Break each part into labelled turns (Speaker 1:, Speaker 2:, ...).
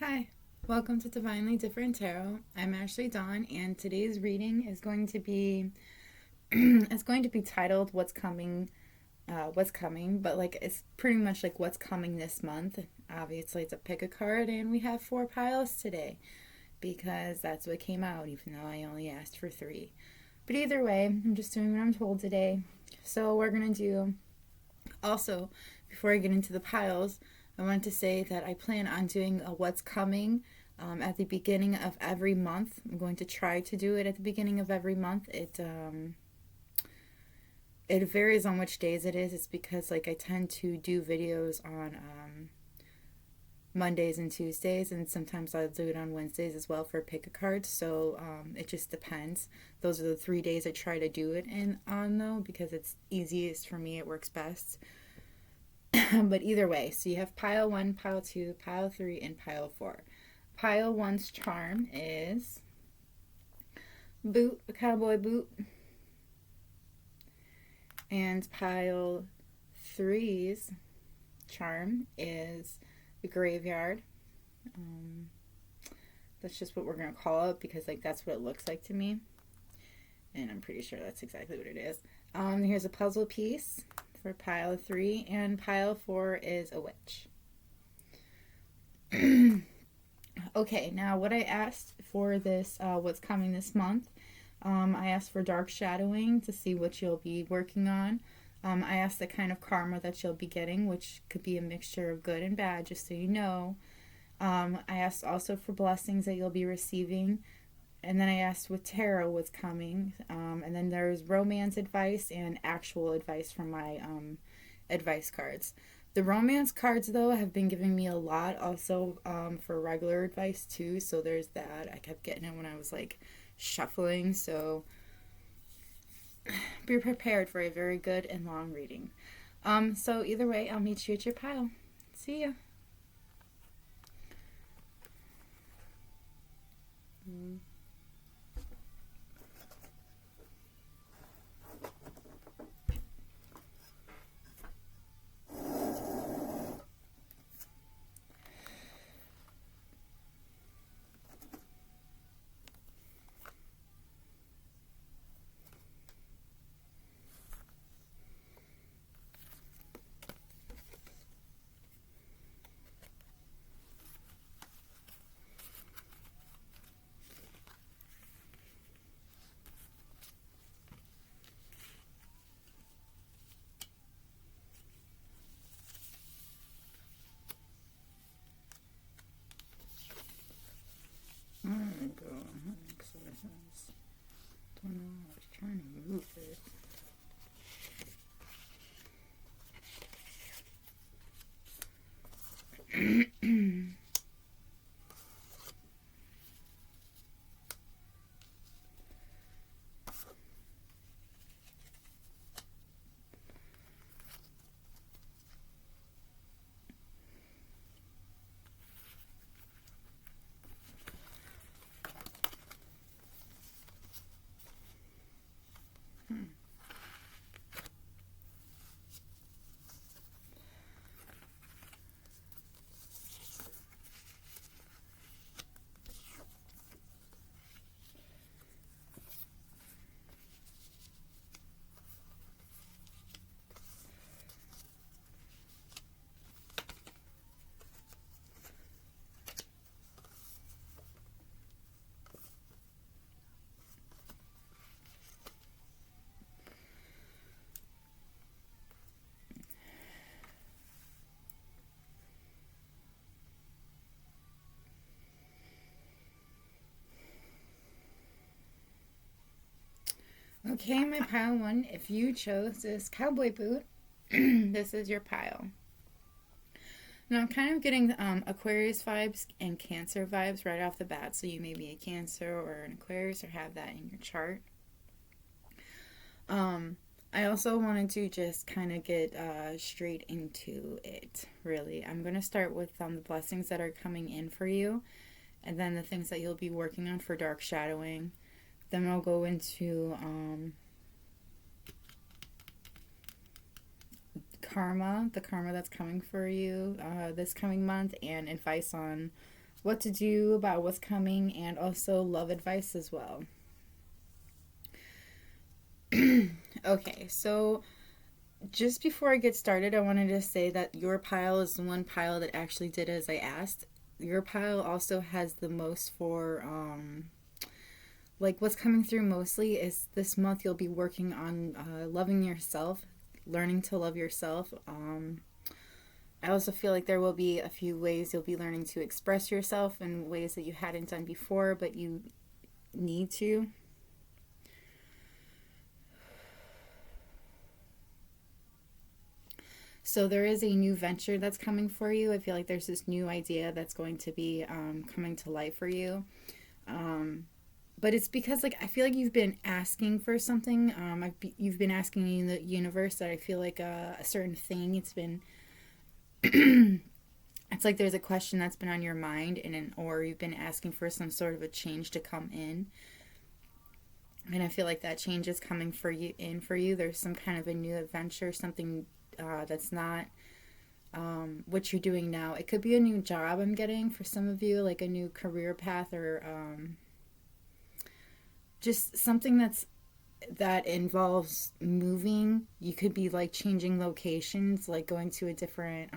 Speaker 1: Hi, welcome to Divinely Different Tarot. I'm Ashley Dawn, and today's reading is going to be it's going to be titled What's Coming, but like it's pretty much like what's coming this month. Obviously, it's a pick a card, and we have 4 piles today because that's what came out, even though I only asked for 3. But either way, I'm just doing what I'm told today. So we're gonna do. Also, before I get into the piles, I want to say that I plan on doing a what's coming at the beginning of every month. I'm going to try to do it at the beginning of every month. It varies on which days it is. It's because like I tend to do videos on Mondays and Tuesdays, and sometimes I'll do it on Wednesdays as well for pick a card. So it just depends. Those are the 3 days I try to do it on though, because it's easiest for me. It works best. But either way, so you have pile 1, pile 2, pile 3, and pile 4. Pile 1's charm is boot, a cowboy boot. And pile 3's charm is the graveyard. That's just what we're going to call it because like that's what it looks like to me. And I'm pretty sure that's exactly what it is. Here's a puzzle piece for pile 3, and pile 4 is a witch. Okay, now what I asked for this, what's coming this month, I asked for dark shadowing to see what you'll be working on. I asked the kind of karma that you'll be getting, which could be a mixture of good and bad, just so you know. I asked also for blessings that you'll be receiving. And then I asked with tarot what's coming. And then there's romance advice and actual advice from my advice cards. The romance cards, though, have been giving me a lot also for regular advice, too. So there's that. I kept getting it when I was, like, shuffling. So be prepared for a very good and long reading. So either way, I'll meet you at your pile. See ya. Don't know. I was trying to move it. Okay, my pile 1, if you chose this cowboy boot, this is your pile. Now I'm kind of getting Aquarius vibes and Cancer vibes right off the bat, so you may be a Cancer or an Aquarius or have that in your chart. I also wanted to just kind of get straight into it, really. I'm going to start with the blessings that are coming in for you, and then the things that you'll be working on for dark shadowing. Then I'll go into karma, the karma that's coming for you this coming month, and advice on what to do about what's coming, and also love advice as well. Okay, so just before I get started, I wanted to say that your pile is the one pile that actually did as I asked. Your pile also has the most for, like, what's coming through mostly is this month you'll be working on loving yourself, learning to love yourself. I also feel like there will be a few ways you'll be learning to express yourself in ways that you hadn't done before, but you need to. So there is a new venture that's coming for you. I feel like there's this new idea that's going to be coming to life for you. But it's because, like, I feel like you've been asking for something. You've been asking in the universe that I feel like a certain thing. It's been it's like there's a question that's been on your mind, or you've been asking for some sort of a change to come in. And I feel like that change is coming for you. There's some kind of a new adventure, something that's not what you're doing now. It could be a new job I'm getting for some of you, like a new career path, or just something that involves moving. You could be like changing locations, like going to a different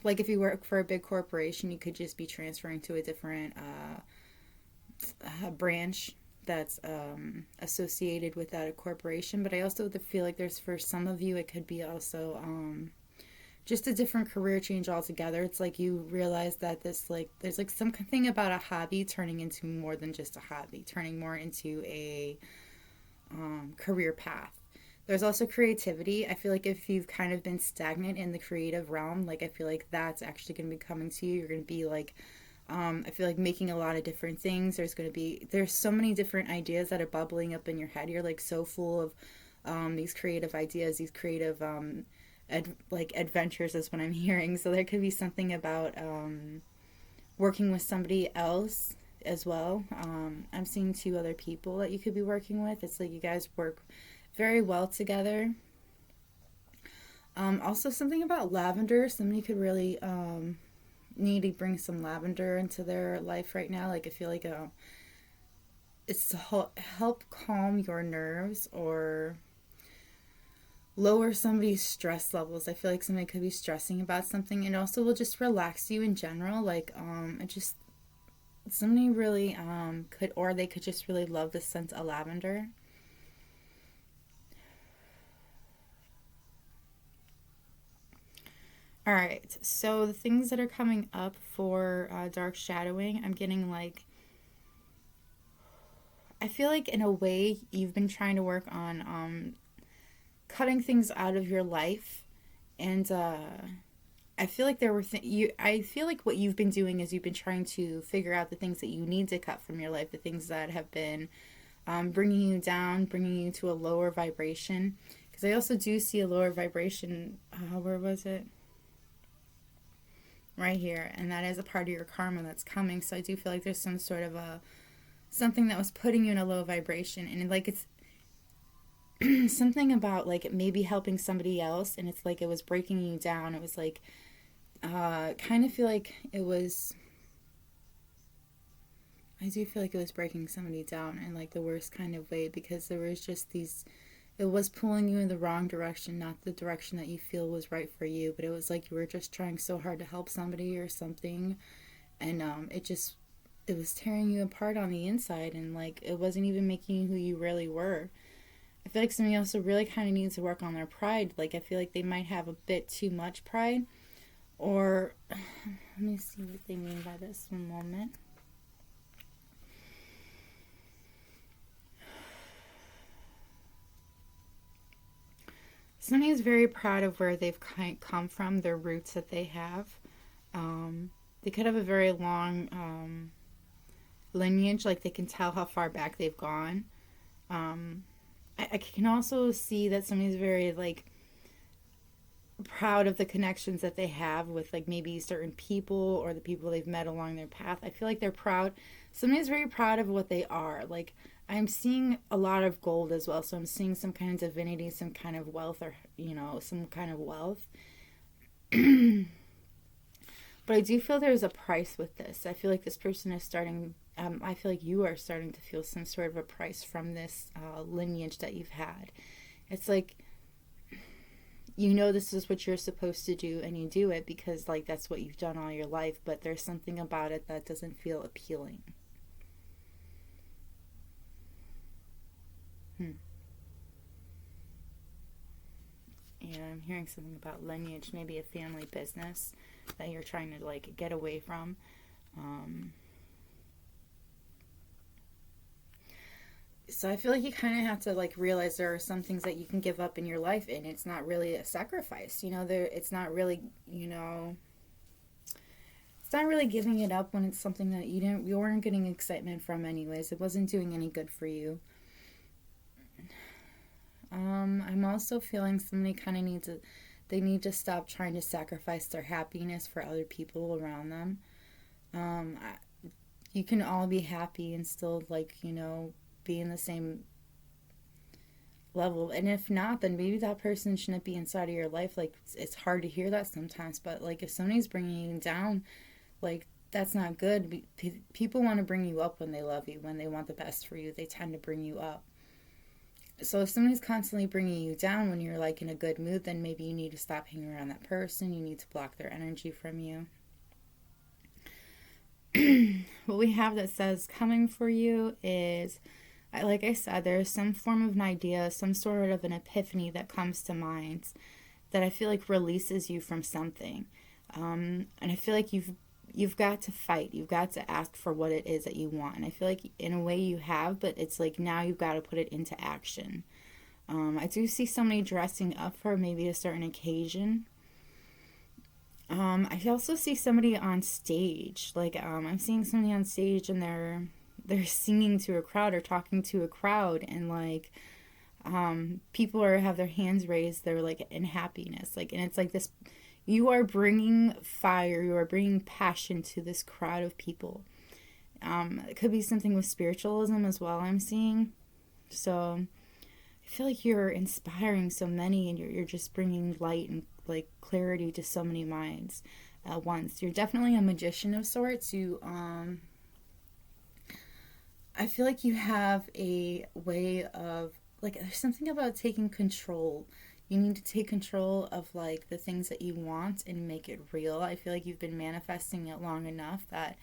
Speaker 1: like if you work for a big corporation, you could just be transferring to a different branch that's associated with that corporation. But I also feel like there's, for some of you, it could be also just a different career change altogether. It's like you realize that there's like something about a hobby turning into more than just a hobby, turning more into a career path. There's also creativity. I feel like if you've kind of been stagnant in the creative realm, like I feel like that's actually going to be coming to you. You're going to be like, I feel like making a lot of different things. There's so many different ideas that are bubbling up in your head. You're like so full of these creative ideas, these creative adventures is what I'm hearing. So there could be something about working with somebody else as well. I'm seeing two other people that you could be working with. It's like you guys work very well together. Also something about lavender. Somebody could really need to bring some lavender into their life right now. Like I feel like it's to help calm your nerves or lower somebody's stress levels. I feel like somebody could be stressing about something, and also will just relax you in general. Like it just somebody really could, or they could just really love the scent of lavender. All right, so the things that are coming up for dark shadowing, I'm getting like, I feel like in a way you've been trying to work on cutting things out of your life, and I feel like I feel like what you've been doing is you've been trying to figure out the things that you need to cut from your life, the things that have been bringing you down, bringing you to a lower vibration. Because I also do see a lower vibration. Where was it? Right here, and that is a part of your karma that's coming. So I do feel like there's some sort of something that was putting you in a low vibration, and like it's something about like maybe helping somebody else, and it's like it was breaking you down. It was like kind of feel like it was, I do feel like it was breaking somebody down in like the worst kind of way, because there was just these, it was pulling you in the wrong direction, not the direction that you feel was right for you. But it was like you were just trying so hard to help somebody or something, and it was tearing you apart on the inside, and like it wasn't even making you who you really were. I feel like somebody also really kind of needs to work on their pride. Like I feel like they might have a bit too much pride, or let me see what they mean by this. One moment. Somebody is very proud of where they've come from, their roots that they have. They could have a very long lineage, like they can tell how far back they've gone. I can also see that somebody's very like proud of the connections that they have with like maybe certain people or the people they've met along their path. I feel like they're proud. Somebody's very proud of what they are. Like I'm seeing a lot of gold as well. So I'm seeing some kind of divinity, some kind of wealth, or some kind of wealth. But I do feel there's a price with this. I feel like this person is starting, I feel like you are starting to feel some sort of a price from this lineage that you've had. It's like, you know, this is what you're supposed to do, and you do it because, like, that's what you've done all your life, but there's something about it that doesn't feel appealing. And I'm hearing something about lineage, maybe a family business that you're trying to, like, get away from. So I feel like you kind of have to, like, realize there are some things that you can give up in your life, and it's not really a sacrifice. You know, it's not really, it's not really giving it up when it's something that you weren't getting excitement from anyways. It wasn't doing any good for you. I'm also feeling somebody kind of they need to stop trying to sacrifice their happiness for other people around them. Um, you can all be happy and still, like, be in the same level. And if not, then maybe that person shouldn't be inside of your life. Like, it's hard to hear that sometimes, but, like, if somebody's bringing you down, like, that's not good. People want to bring you up when they love you, when they want the best for you. They tend to bring you up. So if somebody's constantly bringing you down when you're, like, in a good mood, then maybe you need to stop hanging around that person. You need to block their energy from you. What we have that says coming for you is, like I said, there's some form of an idea, some sort of an epiphany that comes to mind that I feel like releases you from something. And I feel like you've got to fight. You've got to ask for what it is that you want. And I feel like in a way you have, but it's like now you've got to put it into action. I do see somebody dressing up for maybe a certain occasion. I also see somebody on stage. Like, I'm seeing somebody on stage and they're singing to a crowd or talking to a crowd, and, like, people have their hands raised. They're, like, in happiness. Like, and it's like this. You are bringing fire. You are bringing passion to this crowd of people. It could be something with spiritualism as well, I'm seeing. So I feel like you're inspiring so many, and you're just bringing light and, like, clarity to so many minds at once. You're definitely a magician of sorts. I feel like you have a way of, like, there's something about taking control. You need to take control of, like, the things that you want and make it real. I feel like you've been manifesting it long enough that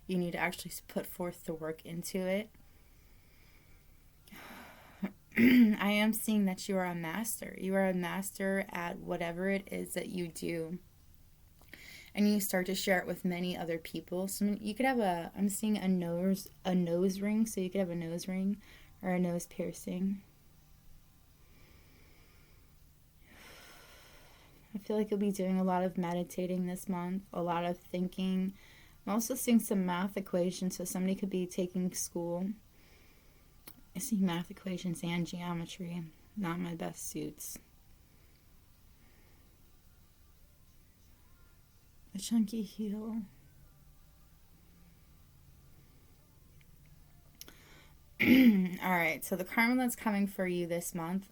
Speaker 1: you need to actually put forth the work into it. I am seeing that you are a master. You are a master at whatever it is that you do. And you start to share it with many other people. So you could have I'm seeing a nose ring. So you could have a nose ring or a nose piercing. I feel like you'll be doing a lot of meditating this month, a lot of thinking. I'm also seeing some math equations. So somebody could be taking school. I see math equations and geometry. Not my best suits. A chunky heel. Alright, so the karma that's coming for you this month.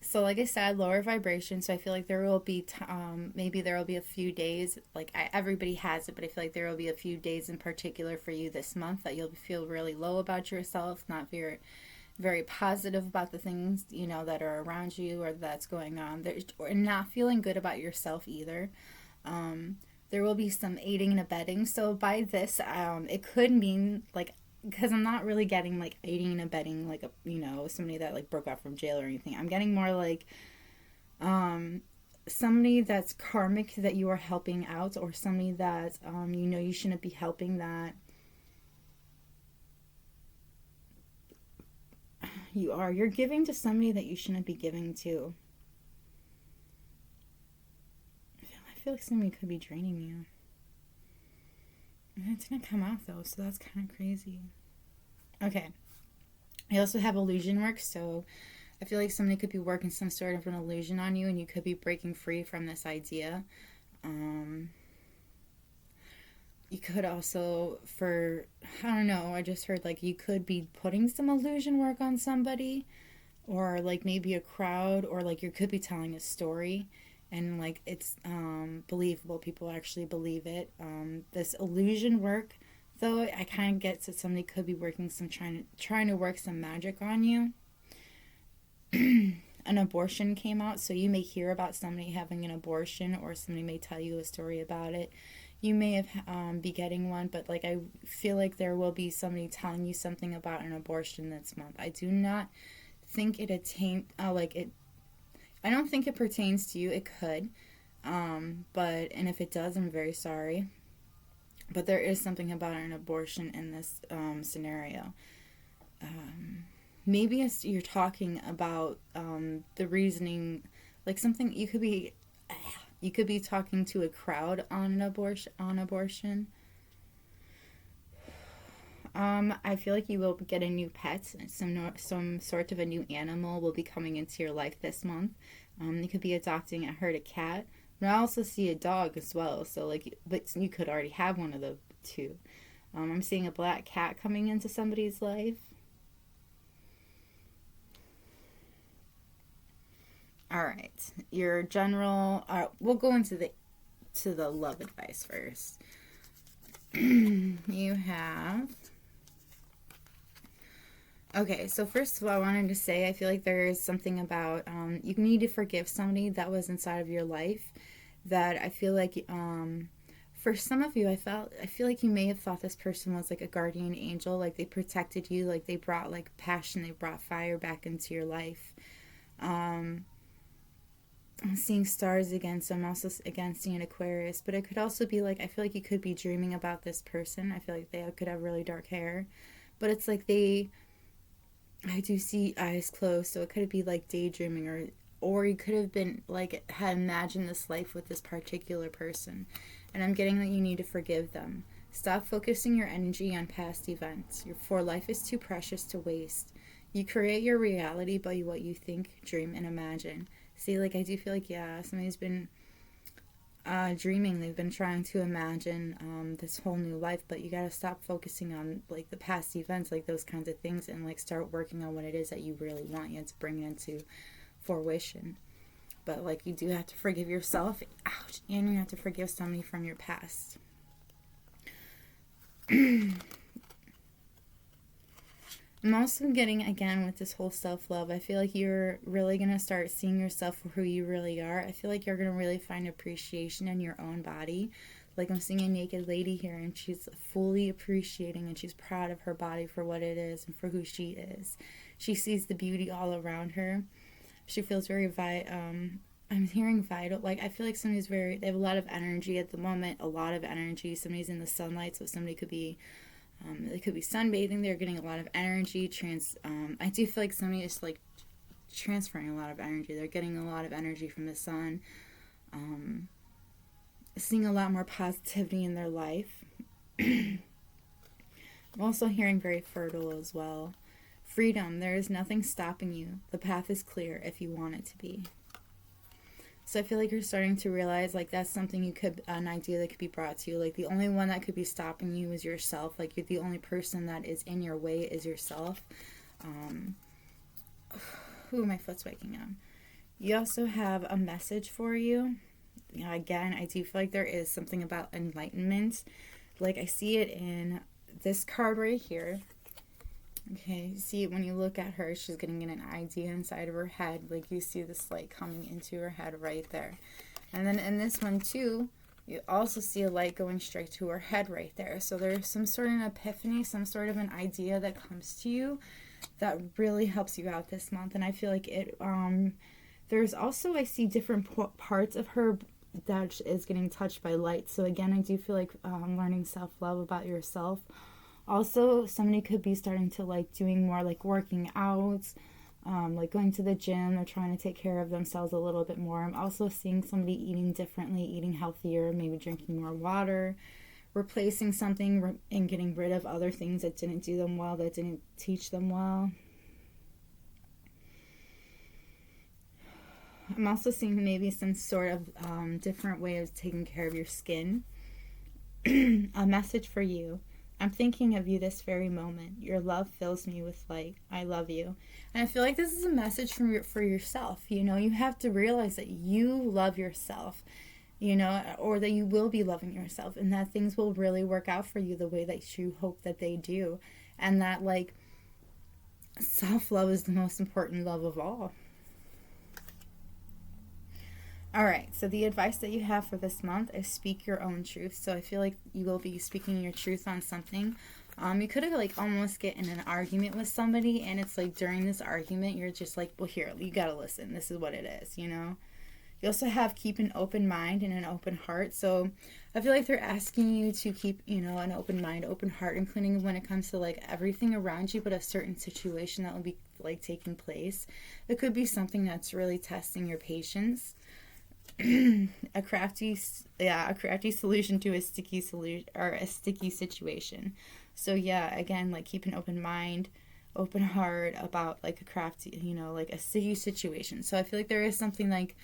Speaker 1: So like I said, lower vibration. So I feel like there will be, maybe there will be a few days, like everybody has it, but I feel like there will be a few days in particular for you this month that you'll feel really low about yourself, not very positive about the things, that are around you or that's going on. Or not feeling good about yourself either. There will be some aiding and abetting. So by this, it could mean, like, because I'm not really getting, like, aiding and abetting, like, somebody that, like, broke out from jail or anything. I'm getting more like somebody that's karmic that you are helping out, or somebody that you shouldn't be helping, that you're giving to somebody that you shouldn't be giving to. I feel like somebody could be draining you. It didn't come out though, so that's kind of crazy. Okay. I also have illusion work, so I feel like somebody could be working some sort of an illusion on you, and you could be breaking free from this idea. You could also, I don't know, I just heard, like, you could be putting some illusion work on somebody, or, like, maybe a crowd, or, like, you could be telling a story, and like it's believable. People actually believe it. This illusion work, though, I kind of get that somebody could be working some trying to work some magic on you. An abortion came out, so you may hear about somebody having an abortion, or somebody may tell you a story about it. You may have be getting one, but like I feel like there will be somebody telling you something about an abortion this month. I do not think it I don't think it pertains to you. It could, and if it does, I'm very sorry. But there is something about an abortion in this scenario. Maybe you're talking about the reasoning, like something you could be talking to a crowd on an abortion. I feel like you will get a new pet. Some sort of a new animal will be coming into your life this month. You could be adopting a herd of cat. But I also see a dog as well. So but you could already have one of the two. I'm seeing a black cat coming into somebody's life. All right, your general. We'll go into the love advice first. You have. Okay, so first of all, I wanted to say I feel like there is something about you need to forgive somebody that was inside of your life. That I feel like for some of you, I feel like you may have thought this person was like a guardian angel, like they protected you, like they brought like passion, they brought fire back into your life. I'm seeing stars again, so I'm also again seeing Aquarius, but it could also be like I feel like you could be dreaming about this person. I feel like they could have really dark hair, but it's like I do see eyes closed, so it could be like daydreaming, or you could have been like had imagined this life with this particular person. And I'm getting that you need to forgive them. Stop focusing your energy on past events. For life is too precious to waste. You create your reality by what you think, dream, and imagine. See, like I do feel like somebody's been dreaming. They've been trying to imagine this whole new life, but you gotta stop focusing on like the past events, like those kinds of things, and like start working on what it is that you really want. You have to bring it into fruition. But like you do have to forgive yourself, ouch, and you have to forgive somebody from your past. I'm also getting, again, with this whole self-love, I feel like you're really going to start seeing yourself for who you really are. I feel like you're going to really find appreciation in your own body. Like I'm seeing a naked lady here, and she's fully appreciating, and she's proud of her body for what it is and for who she is. She sees the beauty all around her. She feels very I'm hearing vital. Like I feel like they have a lot of energy at the moment, a lot of energy. Somebody's in the sunlight, so somebody could be they could be sunbathing. They're getting a lot of energy. I do feel like somebody is like transferring a lot of energy. They're getting a lot of energy from the sun. Seeing a lot more positivity in their life. I'm also hearing very fertile as well. Freedom. There is nothing stopping you. The path is clear if you want it to be. So I feel like you're starting to realize like that's something an idea that could be brought to you. Like the only one that could be stopping you is yourself. Like you're the only person that is in your way is yourself. My foot's waking up. You also have a message for you. Again, I do feel like there is something about enlightenment. Like I see it in this card right here. Okay, see, when you look at her, she's getting an idea inside of her head. Like, you see this light coming into her head right there. And then in this one, too, you also see a light going straight to her head right there. So there's some sort of an epiphany, some sort of an idea that comes to you that really helps you out this month. And I feel like there's also, I see different parts of her that is getting touched by light. So again, I do feel like learning self-love about yourself. Also, somebody could be starting to like doing more like working out, like going to the gym or trying to take care of themselves a little bit more. I'm also seeing somebody eating differently, eating healthier, maybe drinking more water, replacing something and getting rid of other things that didn't do them well, that didn't teach them well. I'm also seeing maybe some sort of different way of taking care of your skin. A message for you. I'm thinking of you this very moment. Your love fills me with light. I love you. And I feel like this is a message for yourself. You know, you have to realize that you love yourself, you know, or that you will be loving yourself, and that things will really work out for you the way that you hope that they do. And that, like, self-love is the most important love of all. All right, so the advice that you have for this month is speak your own truth. So I feel like you will be speaking your truth on something. You could have, like, almost get in an argument with somebody, and it's like during this argument you're just like, well, here, you gotta listen, this is what it is, you know. You also have keep an open mind and an open heart. So I feel like they're asking you to keep, you know, an open mind, open heart, including when it comes to, like, everything around you, but a certain situation that will be, like, taking place. It could be something that's really testing your patience. a crafty solution to a sticky solution, or a sticky situation. So yeah, again, like, keep an open mind, open heart about, like, a crafty, you know, like a sticky situation. So I feel like there is something, like,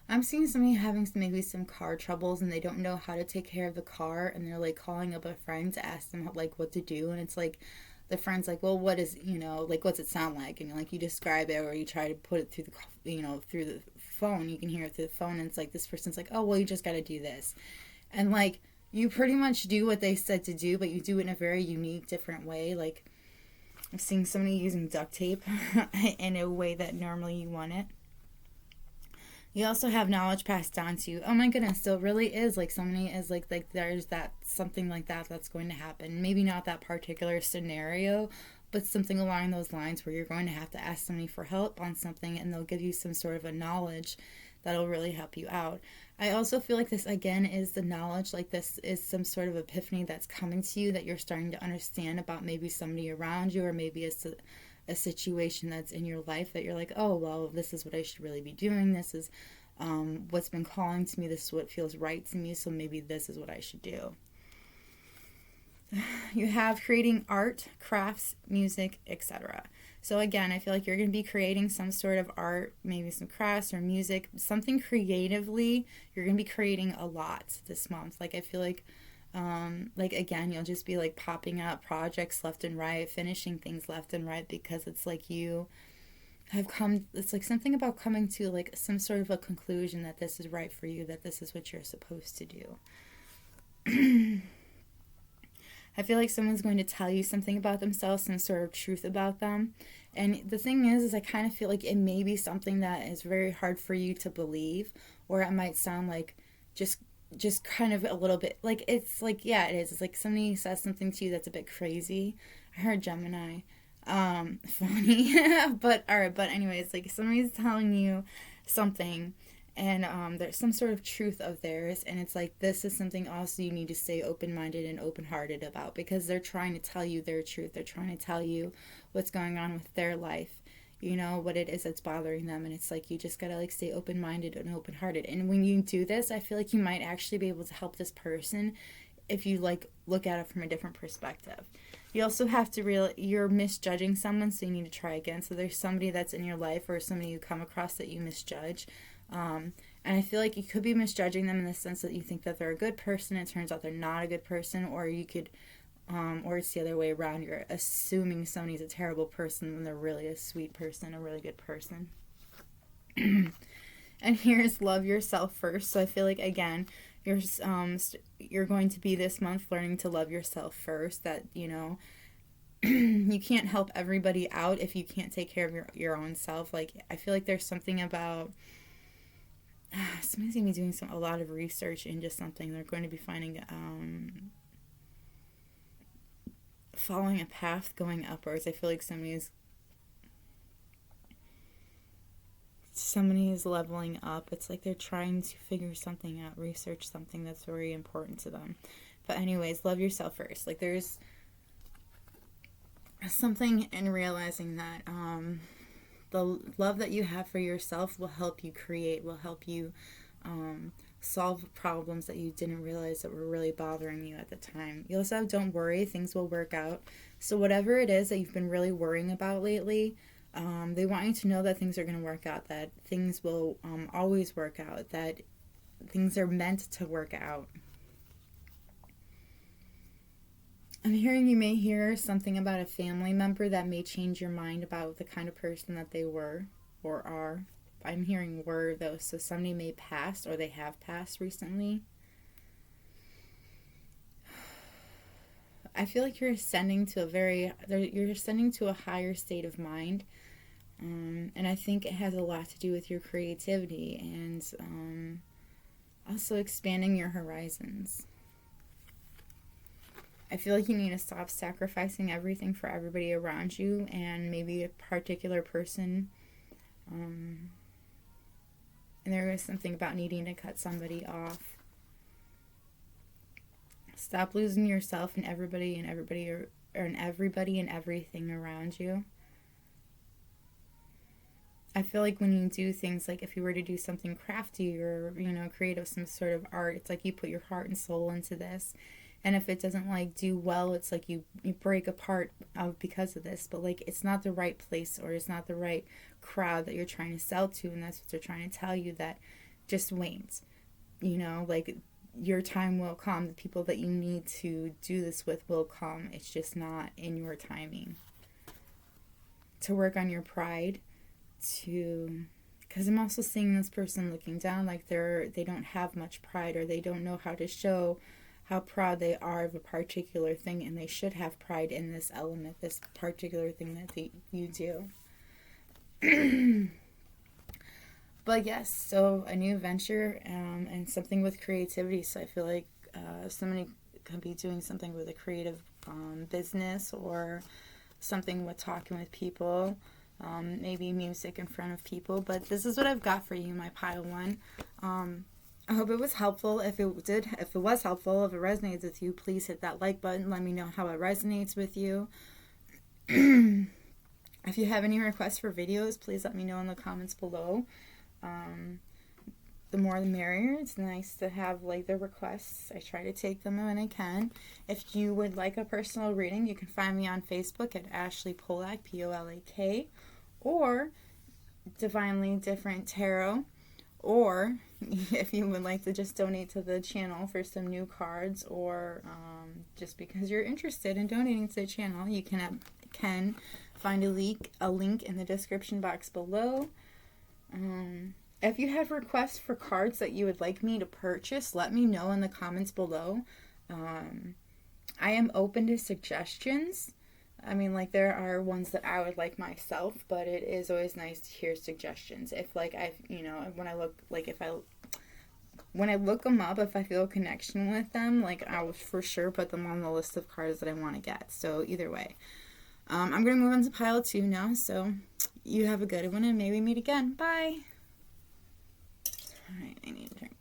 Speaker 1: I'm seeing somebody having maybe some car troubles, and they don't know how to take care of the car, and they're, like, calling up a friend to ask them, like, what to do. And it's like the friend's like, well, what is, you know, like, what's it sound like? And, like, you describe it, or you try to put it through the, you know, through the phone. You can hear it through the phone, and it's like this person's like, oh, well, you just got to do this. And, like, you pretty much do what they said to do, but you do it in a very unique, different way. Like, I'm seeing somebody using duct tape in a way that normally you want it. You also have knowledge passed down to you. Oh my goodness, so it really is like somebody is like there's that something like that that's going to happen. Maybe not that particular scenario, but something along those lines where you're going to have to ask somebody for help on something, and they'll give you some sort of a knowledge that'll really help you out. I also feel like this again is the knowledge, like this is some sort of epiphany that's coming to you that you're starting to understand about maybe somebody around you, or maybe it's a situation that's in your life that you're like, oh, well, this is what I should really be doing. This is what's been calling to me. This is what feels right to me. So maybe this is what I should do. You have creating art, crafts, music, etc. So again, I feel like you're going to be creating some sort of art, maybe some crafts or music, something creatively. You're going to be creating a lot this month. Like, I feel like again, you'll just be like popping out projects left and right, finishing things left and right, because it's like you have come, it's like something about coming to like some sort of a conclusion that this is right for you, that this is what you're supposed to do. I feel like someone's going to tell you something about themselves, some sort of truth about them. And the thing is I kind of feel like it may be something that is very hard for you to believe, or it might sound like just kind of a little bit like, it's like, yeah, it is. It's like somebody says something to you that's a bit crazy. I heard Gemini. Funny. But alright, but anyways, like somebody's telling you something, and there's some sort of truth of theirs, and it's like this is something also you need to stay open-minded and open-hearted about, because they're trying to tell you their truth. They're trying to tell you what's going on with their life, you know, what it is that's bothering them. And it's like you just gotta like stay open-minded and open-hearted. And when you do this, I feel like you might actually be able to help this person if you like look at it from a different perspective. You also have to realize you're misjudging someone, so you need to try again. So there's somebody that's in your life, or somebody you come across that you misjudge. And I feel like you could be misjudging them in the sense that you think that they're a good person. It turns out they're not a good person. Or you could, or it's the other way around. You're assuming somebody's a terrible person when they're really a sweet person, a really good person. And here's love yourself first. So I feel like, again, you're going to be this month learning to love yourself first. That, you know, you can't help everybody out if you can't take care of your own self. Like, I feel like there's something about somebody's going to be doing a lot of research into something. They're going to be finding following a path going upwards. I feel like somebody is leveling up. It's like they're trying to figure something out, research something that's very important to them. But anyways, love yourself first. Like, there's something in realizing that the love that you have for yourself will help you create, will help you solve problems that you didn't realize that were really bothering you at the time. You also have don't worry, things will work out. So whatever it is that you've been really worrying about lately, they want you to know that things are going to work out, that things will always work out, that things are meant to work out. I'm hearing you may hear something about a family member that may change your mind about the kind of person that they were or are. I'm hearing were though, so somebody may pass or they have passed recently. I feel like you're ascending to a higher state of mind. And I think it has a lot to do with your creativity and also expanding your horizons. I feel like you need to stop sacrificing everything for everybody around you and maybe a particular person. And there is something about needing to cut somebody off. Stop losing yourself and everybody and everything around you. I feel like when you do things, like if you were to do something crafty or, creative, some sort of art, it's like you put your heart and soul into this. And if it doesn't do well, it's like you break apart because of this. But it's not the right place or it's not the right crowd that you're trying to sell to. And that's what they're trying to tell you, that just wait. Your time will come. The people that you need to do this with will come. It's just not in your timing. To work on your pride. Because I'm also seeing this person looking down like they don't have much pride, or they don't know how to show how proud they are of a particular thing, and they should have pride in this element, this particular thing that you do. But yes, so a new venture and something with creativity. So I feel like somebody could be doing something with a creative business, or something with talking with people, maybe music in front of people. But this is what I've got for you, my pile one. I hope it was helpful. If it was helpful, if it resonates with you, please hit that like button. Let me know how it resonates with you. If you have any requests for videos, please let me know in the comments below. The more the merrier. It's nice to have the requests. I try to take them when I can. If you would like a personal reading, you can find me on Facebook at Ashley Polak, Polak, or Divinely Different Tarot. Or if you would like to just donate to the channel for some new cards, or just because you're interested in donating to the channel, you can find a link in the description box below. If you have requests for cards that you would like me to purchase, let me know in the comments below. I am open to suggestions. I mean, there are ones that I would like myself, but it is always nice to hear suggestions. If when I look them up, if I feel a connection with them, I will for sure put them on the list of cards that I want to get. So either way, I'm going to move on to pile 2 now. So you have a good one, and maybe meet again. Bye. All right, I need a drink.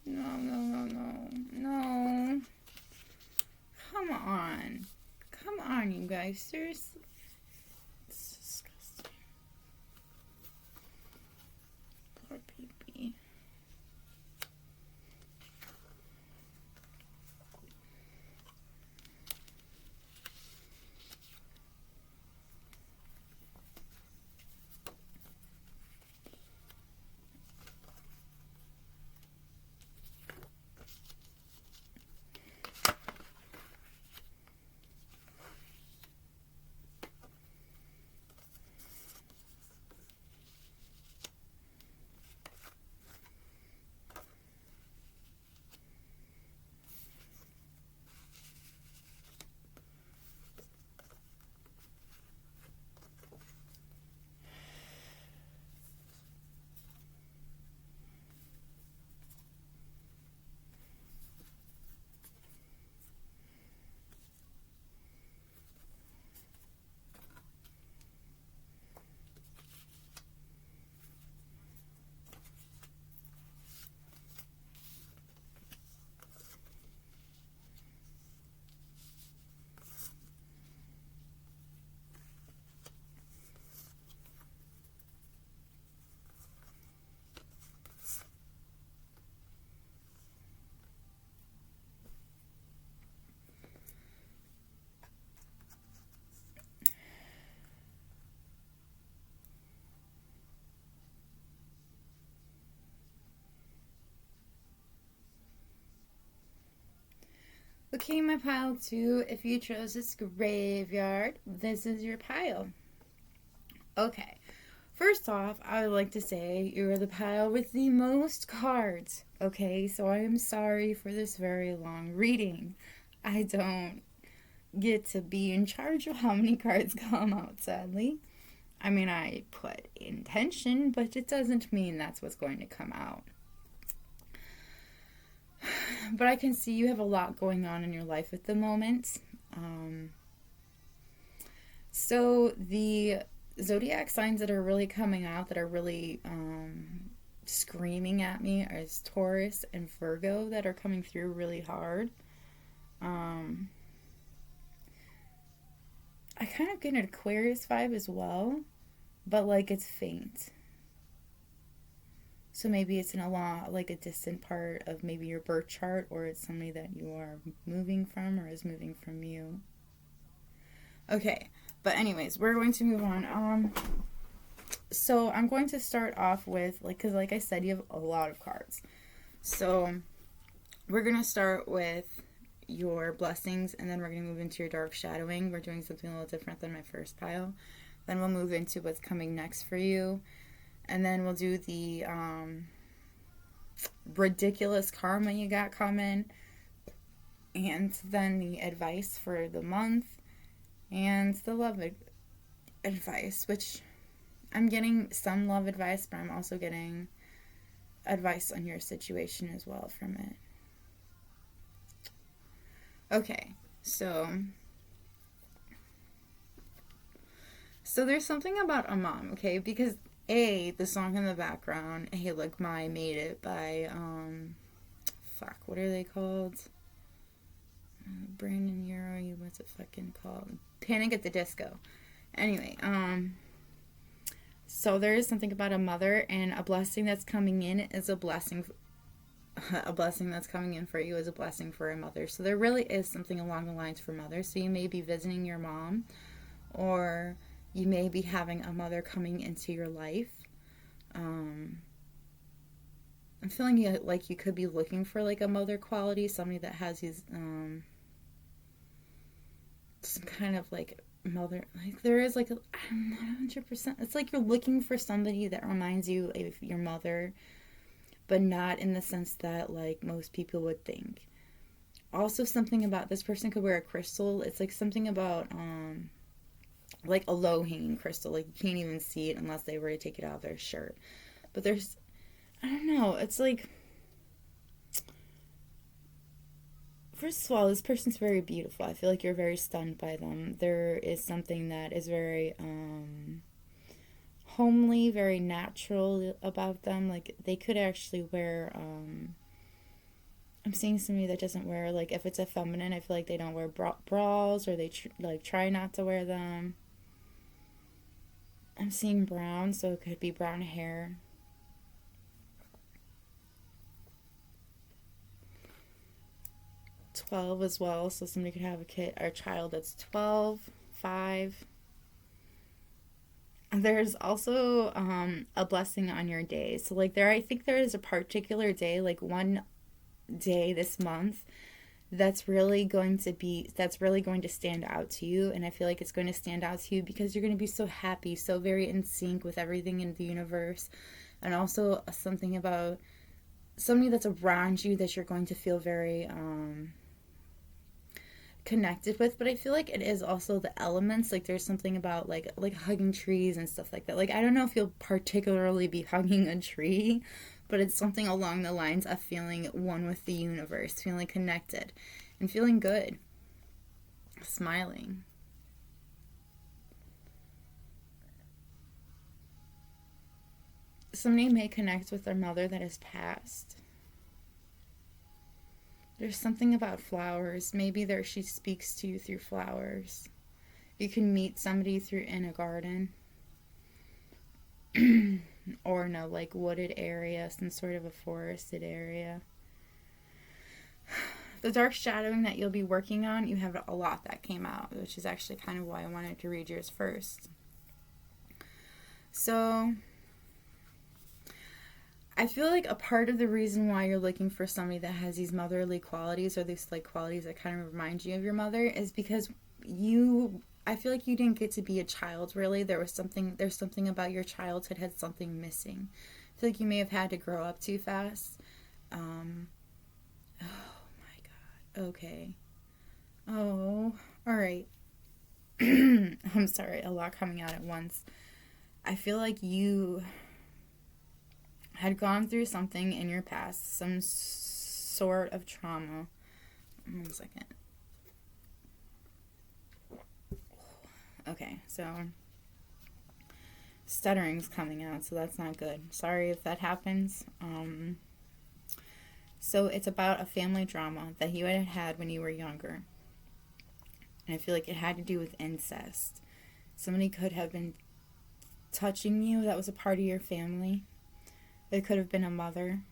Speaker 1: No, no, no, no. No. Come on. Come on, you guys. Seriously. It's disgusting. Poor baby. Okay, my pile 2. If you chose this graveyard, this is your pile. Okay. First off, I would like to say you're the pile with the most cards. Okay, so I am sorry for this very long reading. I don't get to be in charge of how many cards come out, sadly. I mean, I put intention, but it doesn't mean that's what's going to come out. But I can see you have a lot going on in your life at the moment. So the zodiac signs that are really coming out, that are really screaming at me, is Taurus and Virgo, that are coming through really hard. I kind of get an Aquarius vibe as well, but like it's faint. So maybe it's in a distant part of maybe your birth chart, or it's somebody that you are moving from or is moving from you. Okay, but anyways, we're going to move on. So I'm going to start off with, because like I said, you have a lot of cards. So we're going to start with your blessings, and then we're going to move into your dark shadowing. We're doing something a little different than my first pile. Then we'll move into what's coming next for you. And then we'll do the ridiculous karma you got coming. And then the advice for the month. And the love advice, which I'm getting some love advice, but I'm also getting advice on your situation as well from it. Okay, so there's something about a mom, okay? Because the song in the background, Hey Look My Made It by, what are they called? Brandon Euro, what's it fucking called? Panic at the Disco. Anyway, so there is something about a mother, and a blessing that's coming in is a blessing. A blessing that's coming in for you is a blessing for a mother. So there really is something along the lines for mothers. So you may be visiting your mom, or you may be having a mother coming into your life. I'm feeling like you could be looking for like a mother quality, somebody that has these some kind of like mother, like there is like I'm not 100%. It's like you're looking for somebody that reminds you of your mother, but not in the sense that like most people would think. Also, something about this person could wear a crystal. It's like something about like a low hanging crystal, like you can't even see it unless they were to take it out of their shirt. But there's, I don't know, it's like, first of all, this person's very beautiful. I feel like you're very stunned by them. There is something that is very homely, very natural about them. Like they could actually wear I'm seeing somebody that doesn't wear, like, if it's a feminine, I feel like they don't wear bras, or they like try not to wear them. I'm seeing brown, so it could be brown hair. #12 as well, so somebody could have a kid or a child that's 12, 5. There's also a blessing on your day. So like I think there is a particular day, like one day this month that's really going to stand out to you, and I feel like it's going to stand out to you because you're going to be so happy, so very in sync with everything in the universe, and also something about somebody that's around you that you're going to feel very connected with. But I feel like it is also the elements. Like there's something about like hugging trees and stuff like that. Like I don't know if you'll particularly be hugging a tree, but it's something along the lines of feeling one with the universe, feeling connected, and feeling good, smiling. Somebody may connect with their mother that has passed. There's something about flowers. Maybe she speaks to you through flowers. You can meet somebody in a garden. Or in a like wooded area, some sort of a forested area. The dark shadowing that you'll be working on, you have a lot that came out, which is actually kind of why I wanted to read yours first. So I feel like a part of the reason why you're looking for somebody that has these motherly qualities, or these like qualities that kind of remind you of your mother, is because I feel like you didn't get to be a child really. There's something about your childhood had something missing. I feel like you may have had to grow up too fast. Oh my god. Okay. Oh, all right. I'm sorry, a lot coming out at once. I feel like you had gone through something in your past, some sort of trauma. 1 second. Okay, so stuttering's coming out, so that's not good. Sorry if that happens. So it's about a family drama that you had when you were younger. And I feel like it had to do with incest. Somebody could have been touching you that was a part of your family. It could have been a mother.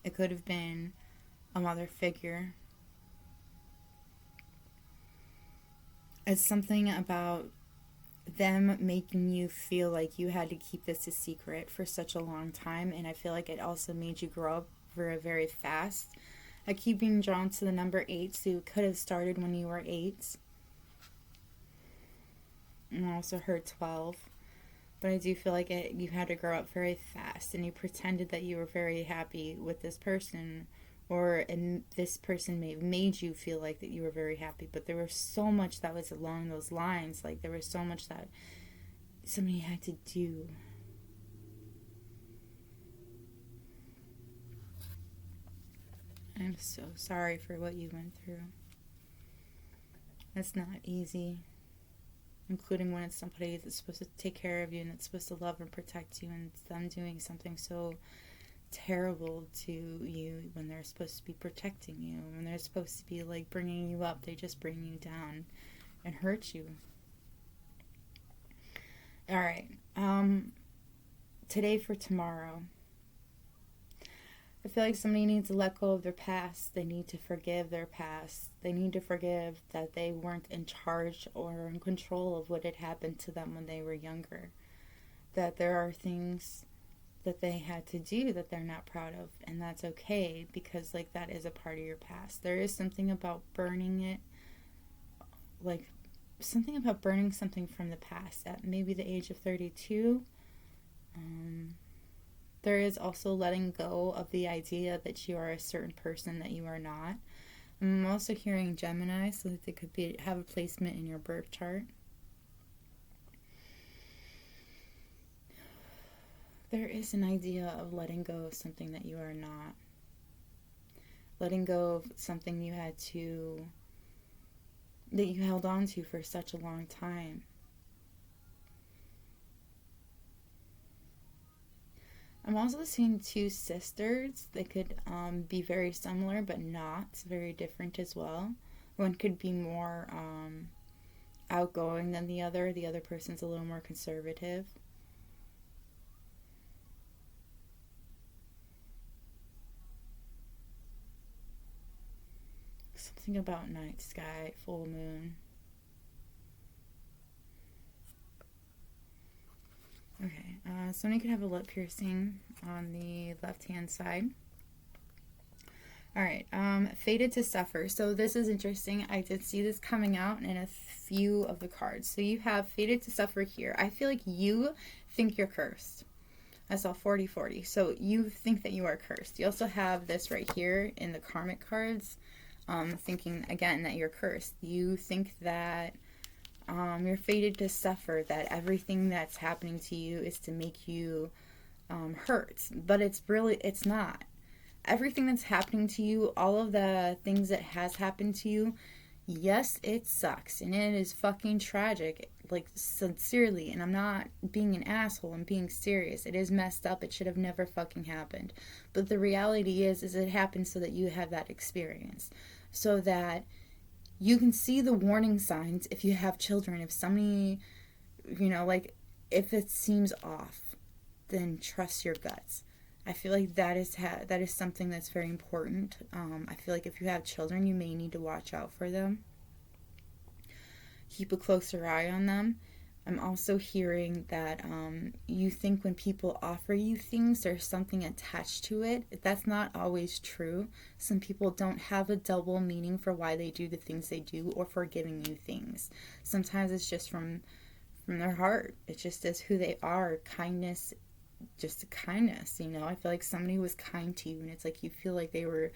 Speaker 1: It could have been a mother figure. It's something about them making you feel like you had to keep this a secret for such a long time, and I feel like it also made you grow up very, very fast. I keep being drawn to the number 8, so you could have started when you were 8. And I also heard 12. But I do feel like you had to grow up very fast, and you pretended that you were very happy with this person, and this person may have made you feel like that you were very happy, but there was so much that was along those lines. Like there was so much that somebody had to do. I'm so sorry for what you went through. It's not easy. Including when it's somebody that's supposed to take care of you and that's supposed to love and protect you, and it's them doing something so terrible to you when they're supposed to be protecting you, when they're supposed to be like bringing you up. They just bring you down and hurt you. Alright, today for tomorrow. I feel like somebody needs to let go of their past. They need to forgive their past. They need to forgive that they weren't in charge or in control of what had happened to them when they were younger. That there are things that they had to do that they're not proud of, and that's okay, because like that is a part of your past. There is something about burning it, like something about burning something from the past at maybe the age of 32. There is also letting go of the idea that you are a certain person that you are not. I'm also hearing Gemini, so that they could have a placement in your birth chart. There is an idea of letting go of something that you are not. Letting go of something that you held on to for such a long time. I'm also seeing two sisters. They could be very similar, but not very different as well. One could be more outgoing than the other. The other person's a little more conservative. Something about night sky, full moon. Okay, somebody could have a lip piercing on the left-hand side. All right, fated to suffer. So this is interesting. I did see this coming out in a few of the cards. So you have fated to suffer here. I feel like you think you're cursed. I saw 40-40. So you think that you are cursed. You also have this right here in the karmic cards, thinking again that you're cursed. You think that you're fated to suffer, that everything that's happening to you is to make you hurt. But it's not. Everything that's happening to you, all of the things that has happened to you, yes, it sucks. And it is fucking tragic. Like, sincerely. And I'm not being an asshole. I'm being serious. It is messed up. It should have never fucking happened. But the reality is it happened so that you have that experience. So that you can see the warning signs if you have children. If somebody, like, if it seems off, then trust your guts. I feel like that is something that's very important. I feel like if you have children, you may need to watch out for them. Keep a closer eye on them. I'm also hearing that you think when people offer you things, there's something attached to it. That's not always true. Some people don't have a double meaning for why they do the things they do or for giving you things. Sometimes it's just from their heart. It just is who they are. Kindness, just kindness, I feel like somebody was kind to you and it's like you feel like they were,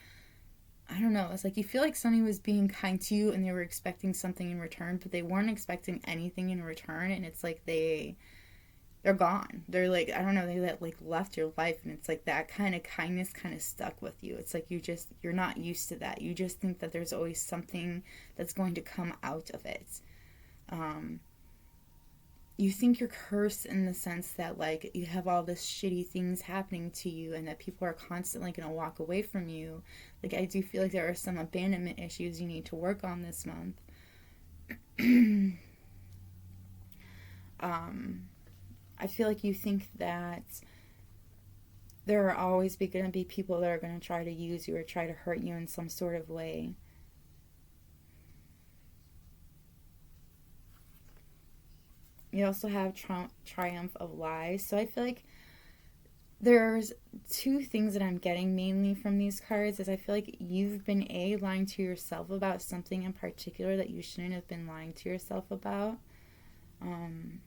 Speaker 1: I don't know, it's like you feel like somebody was being kind to you and they were expecting something in return, but they weren't expecting anything in return, and it's like they're gone. They're like, I don't know, they left your life, and it's like that kind of kindness kind of stuck with you. It's like you're not used to that. You just think that there's always something that's going to come out of it. You think you're cursed in the sense that, like, you have all this shitty things happening to you and that people are constantly going to walk away from you. Like, I do feel like there are some abandonment issues you need to work on this month. I feel like you think that there are always going to be people that are going to try to use you or try to hurt you in some sort of way. You also have triumph of lies. So I feel like there's two things that I'm getting mainly from these cards. Is I feel like you've been lying to yourself about something in particular that you shouldn't have been lying to yourself about. And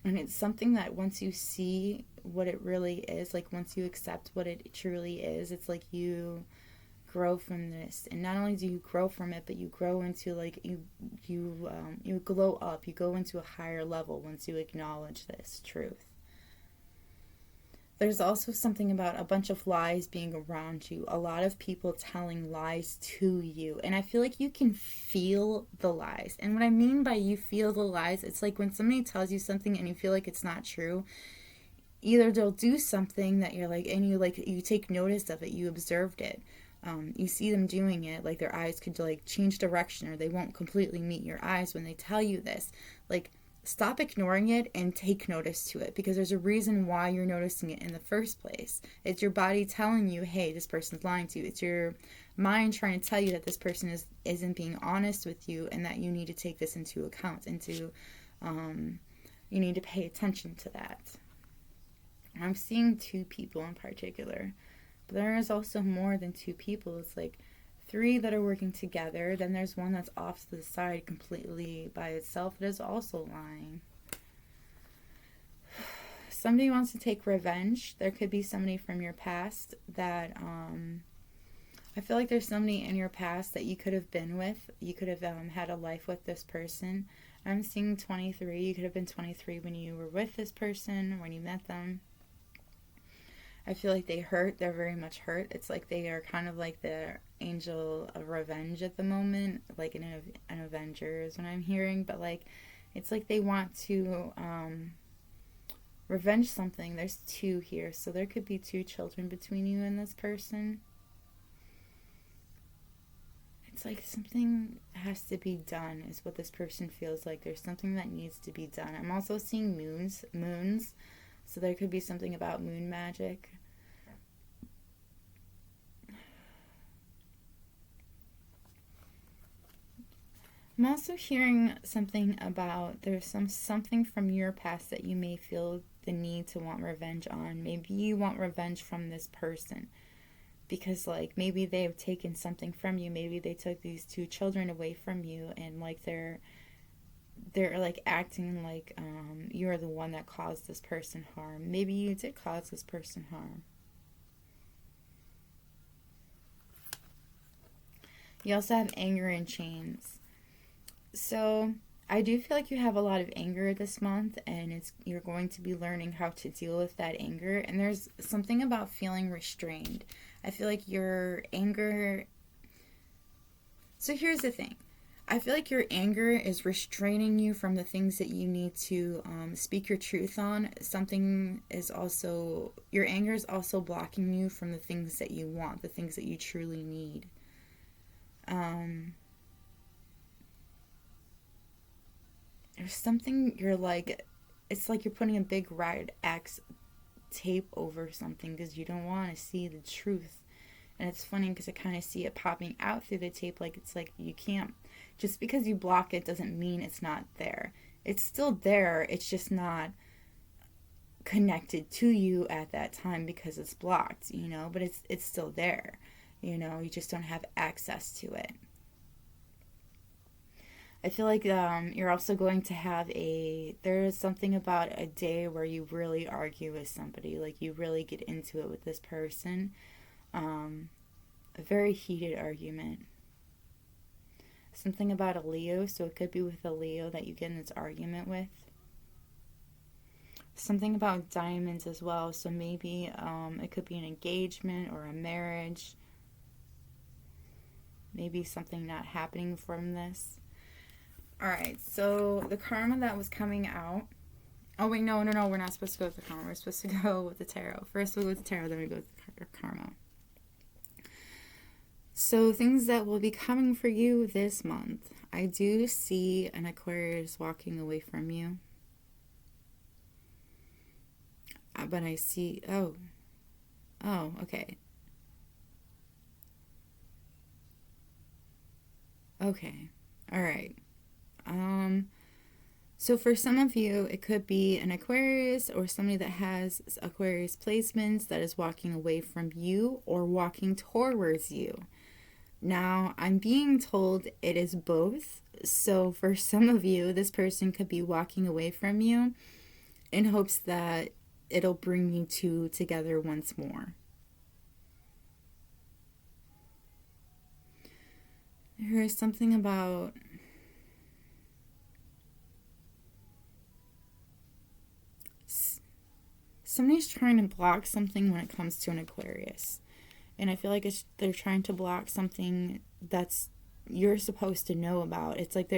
Speaker 1: it's something that once you see what it really is, like once you accept what it truly is, it's like you grow from this. And not only do you grow from it, but you grow into, like, you glow up. You go into a higher level once you acknowledge this truth. There's also something about a bunch of lies being around you. A lot of people telling lies to you. And I feel like you can feel the lies. And what I mean by you feel the lies, it's like when somebody tells you something and you feel like it's not true, either they'll do something that you're like, and you take notice of it, you observed it. You see them doing it, like their eyes could like change direction, or they won't completely meet your eyes when they tell you this. Like, stop ignoring it and take notice to it, because there's a reason why you're noticing it in the first place. It's your body telling you, hey, this person's lying to you. It's your mind trying to tell you that this person isn't being honest with you, and that you need to take this into account, and you need to pay attention to that. I'm seeing two people in particular. There is also more than two people. It's like 3 that are working together. Then there's one that's off to the side completely by itself that is also lying. Somebody wants to take revenge. There could be somebody from your past that I feel like there's somebody in your past that you could have been with. You could have had a life with this person. I'm seeing 23. You could have been 23 when you were with this person, when you met them. I feel like they hurt. They're very much hurt. It's like they are kind of like the angel of revenge at the moment, like an Avenger is what I'm hearing. But like, it's like they want to Revenge something. There's two here, so there could be two children between you and this person. It's like something has to be done is what this person feels like. There's something that needs to be done. I'm also seeing moons. So there could be something about moon magic. I'm also hearing something about there's something from your past that you may feel the need to want revenge on. Maybe you want revenge from this person because like maybe they've taken something from you. Maybe they took these two children away from you and like they're like acting like you're the one that caused this person harm. Maybe you did cause this person harm. You also have anger in chains. So I do feel like you have a lot of anger this month, and you're going to be learning how to deal with that anger. And there's something about feeling restrained. I feel like your anger. So here's the thing. I feel like your anger is restraining you from the things that you need to speak your truth on. Your anger is also blocking you from the things that you want, the things that you truly need. There's something it's like you're putting a big red X tape over something because you don't want to see the truth. And it's funny because I kind of see it popping out through the tape. Like it's like you can't, just because you block it doesn't mean it's not there. It's still there. It's just not connected to you at that time because it's blocked, but it's still there. You just don't have access to it. I feel like you're also going to have there is something about a day where you really argue with somebody, like you really get into it with this person. A very heated argument. Something about a Leo, so it could be with a Leo that you get in this argument with. Something about diamonds as well, so maybe it could be an engagement or a marriage. Maybe something not happening from this. Alright, so the karma that was coming out. Oh, wait, no, we're not supposed to go with the karma. We're supposed to go with the tarot. First we'll go with the tarot, then we go with the karma. So things that will be coming for you this month. I do see an Aquarius walking away from you. But I see, oh, okay. Okay, alright. So for some of you, it could be an Aquarius or somebody that has Aquarius placements that is walking away from you or walking towards you. Now, I'm being told it is both. So for some of you, this person could be walking away from you in hopes that it'll bring you two together once more. There is something about somebody's trying to block something when it comes to an Aquarius. And I feel like they're trying to block something that's you're supposed to know about. It's like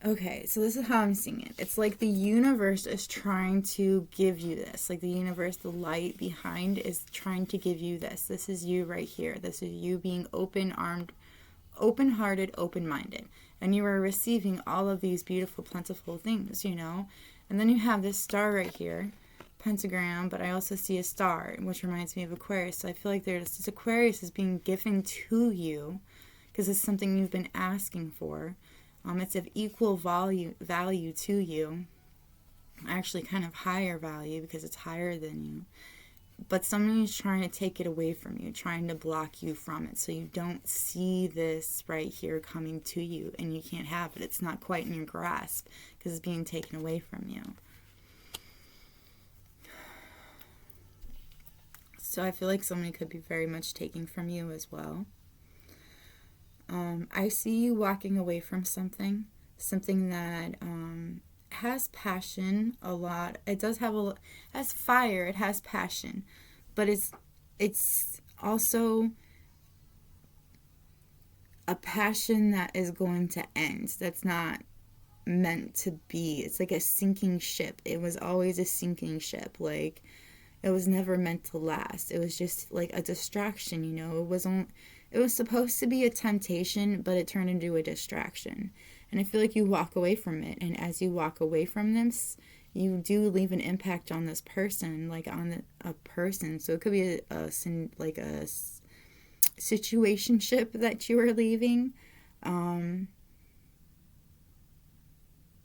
Speaker 1: okay, so this is how I'm seeing it. It's like the universe is trying to give you this. Like the universe, the light behind is trying to give you this. This is you right here. This is you being open-armed, open-hearted, open-minded. And you are receiving all of these beautiful, plentiful things, And then you have this star right here, pentagram, but I also see a star, which reminds me of Aquarius. So I feel like this Aquarius is being given to you because it's something you've been asking for. It's of equal value to you. Actually, kind of higher value because it's higher than you. But somebody's trying to take it away from you, trying to block you from it. So you don't see this right here coming to you and you can't have it. It's not quite in your grasp because it's being taken away from you. So I feel like somebody could be very much taking from you as well. I see you walking away from something that has passion a lot. It does have has fire. It has passion, but it's also a passion that is going to end. That's not meant to be. It's like a sinking ship. It was always a sinking ship. Like, it was never meant to last. It was just like a distraction, you know. It was supposed to be a temptation, but it turned into a distraction. And I feel like you walk away from it, and as you walk away from this, you do leave an impact on this person, like on a person. So it could be like a situationship that you are leaving.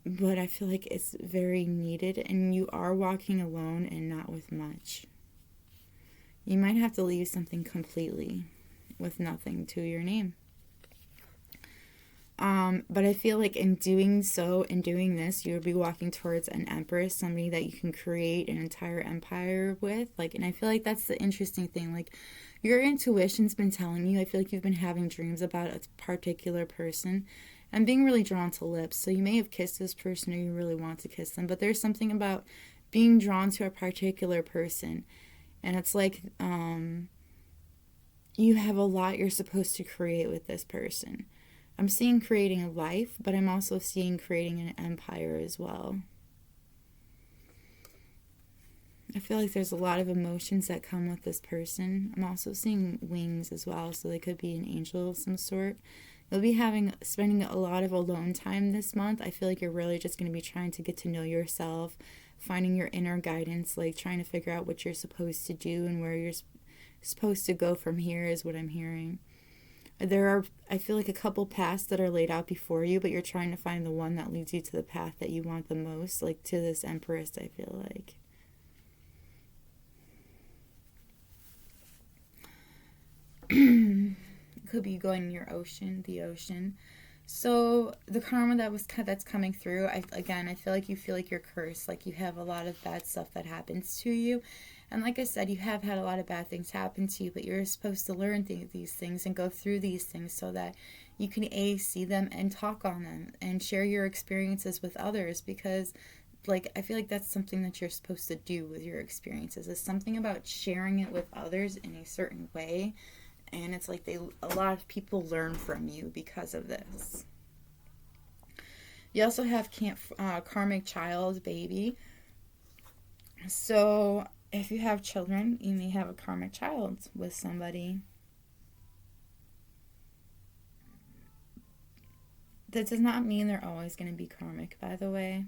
Speaker 1: But I feel like it's very needed, and you are walking alone and not with much. You might have to leave something completely with nothing to your name. But I feel like in doing so, in doing this, you'll be walking towards an empress, somebody that you can create an entire empire with. Like, and I feel like that's the interesting thing. Like, your intuition's been telling you, I feel like you've been having dreams about a particular person and being really drawn to lips. So you may have kissed this person or you really want to kiss them, but there's something about being drawn to a particular person. And it's like, you have a lot you're supposed to create with this person. I'm seeing creating a life, but I'm also seeing creating an empire as well. I feel like there's a lot of emotions that come with this person. I'm also seeing wings as well, so they could be an angel of some sort. You'll be spending a lot of alone time this month. I feel like you're really just going to be trying to get to know yourself, finding your inner guidance, like trying to figure out what you're supposed to do and where you're supposed to go from here is what I'm hearing. There are, I feel like, a couple paths that are laid out before you, but you're trying to find the one that leads you to the path that you want the most, like to this empress, I feel like. Could be going near the ocean. So the karma that's coming through, I feel like you're cursed, like you have a lot of bad stuff that happens to you. And like I said, you have had a lot of bad things happen to you, but you're supposed to learn these things and go through these things so that you can see them and talk on them and share your experiences with others, because like I feel like that's something that you're supposed to do with your experiences. It's something about sharing it with others in a certain way, and it's like a lot of people learn from you because of this. You also have karmic child, baby. So if you have children, you may have a karmic child with somebody. That does not mean they're always going to be karmic, by the way.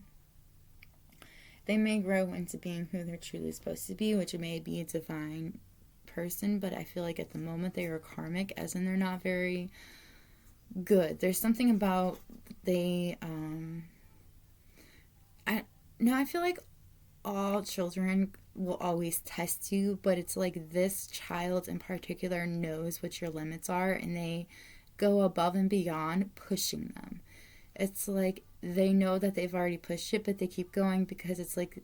Speaker 1: They may grow into being who they're truly supposed to be, which may be a divine person, but I feel like at the moment they are karmic, as in they're not very good. There's something about I feel like all children will always test you, but it's like this child in particular knows what your limits are, and they go above and beyond pushing them. It's like they know that they've already pushed it, but they keep going because it's like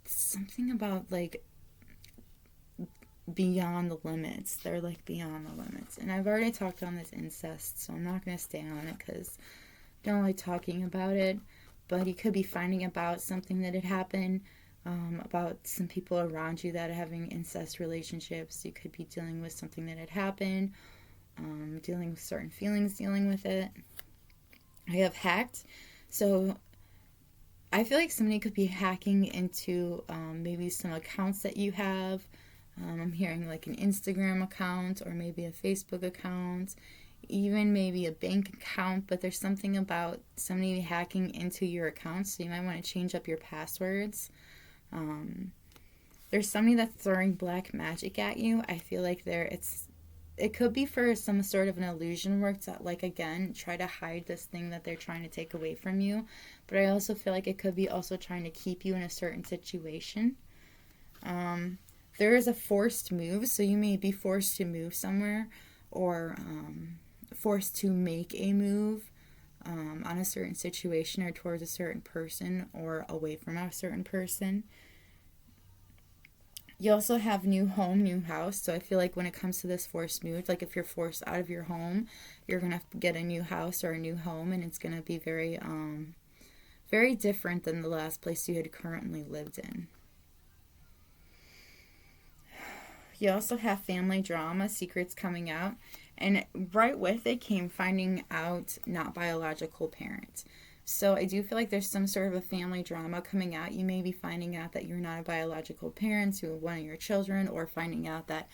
Speaker 1: something about like beyond the limits. They're like beyond the limits. And I've already talked on this incest, so I'm not going to stay on it because I don't like talking about it. But you could be finding about something that had happened, about some people around you that are having incest relationships. You could be dealing with something that had happened, dealing with certain feelings, dealing with it. I have hacked. So I feel like somebody could be hacking into maybe some accounts that you have. I'm hearing like an Instagram account or maybe a Facebook account, even maybe a bank account, but there's something about somebody hacking into your account, so you might want to change up your passwords. There's somebody that's throwing black magic at you. I feel like it could be for some sort of an illusion work to, like, again, try to hide this thing that they're trying to take away from you. But I also feel like it could be also trying to keep you in a certain situation. There is a forced move, so you may be forced to move somewhere or forced to make a move on a certain situation or towards a certain person or away from a certain person. You also have new home, new house. So I feel like when it comes to this forced move, like if you're forced out of your home, you're going to get a new house or a new home, and it's going to be very, very different than the last place you had currently lived in. You also have family drama, secrets coming out, and right with it came finding out not biological parents. So I do feel like there's some sort of a family drama coming out. You may be finding out that you're not a biological parent to one of your children, or finding out that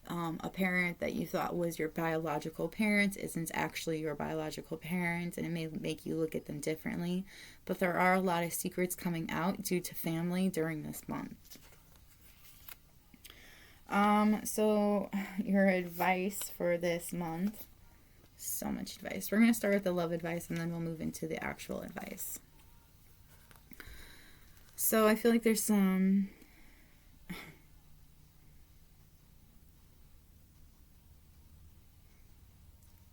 Speaker 1: a parent that you thought was your biological parent isn't actually your biological parent, and it may make you look at them differently. But there are a lot of secrets coming out due to family during this month. So your advice for this month. So much advice. We're going to start with the love advice, and then we'll move into the actual advice. So I feel like there's some...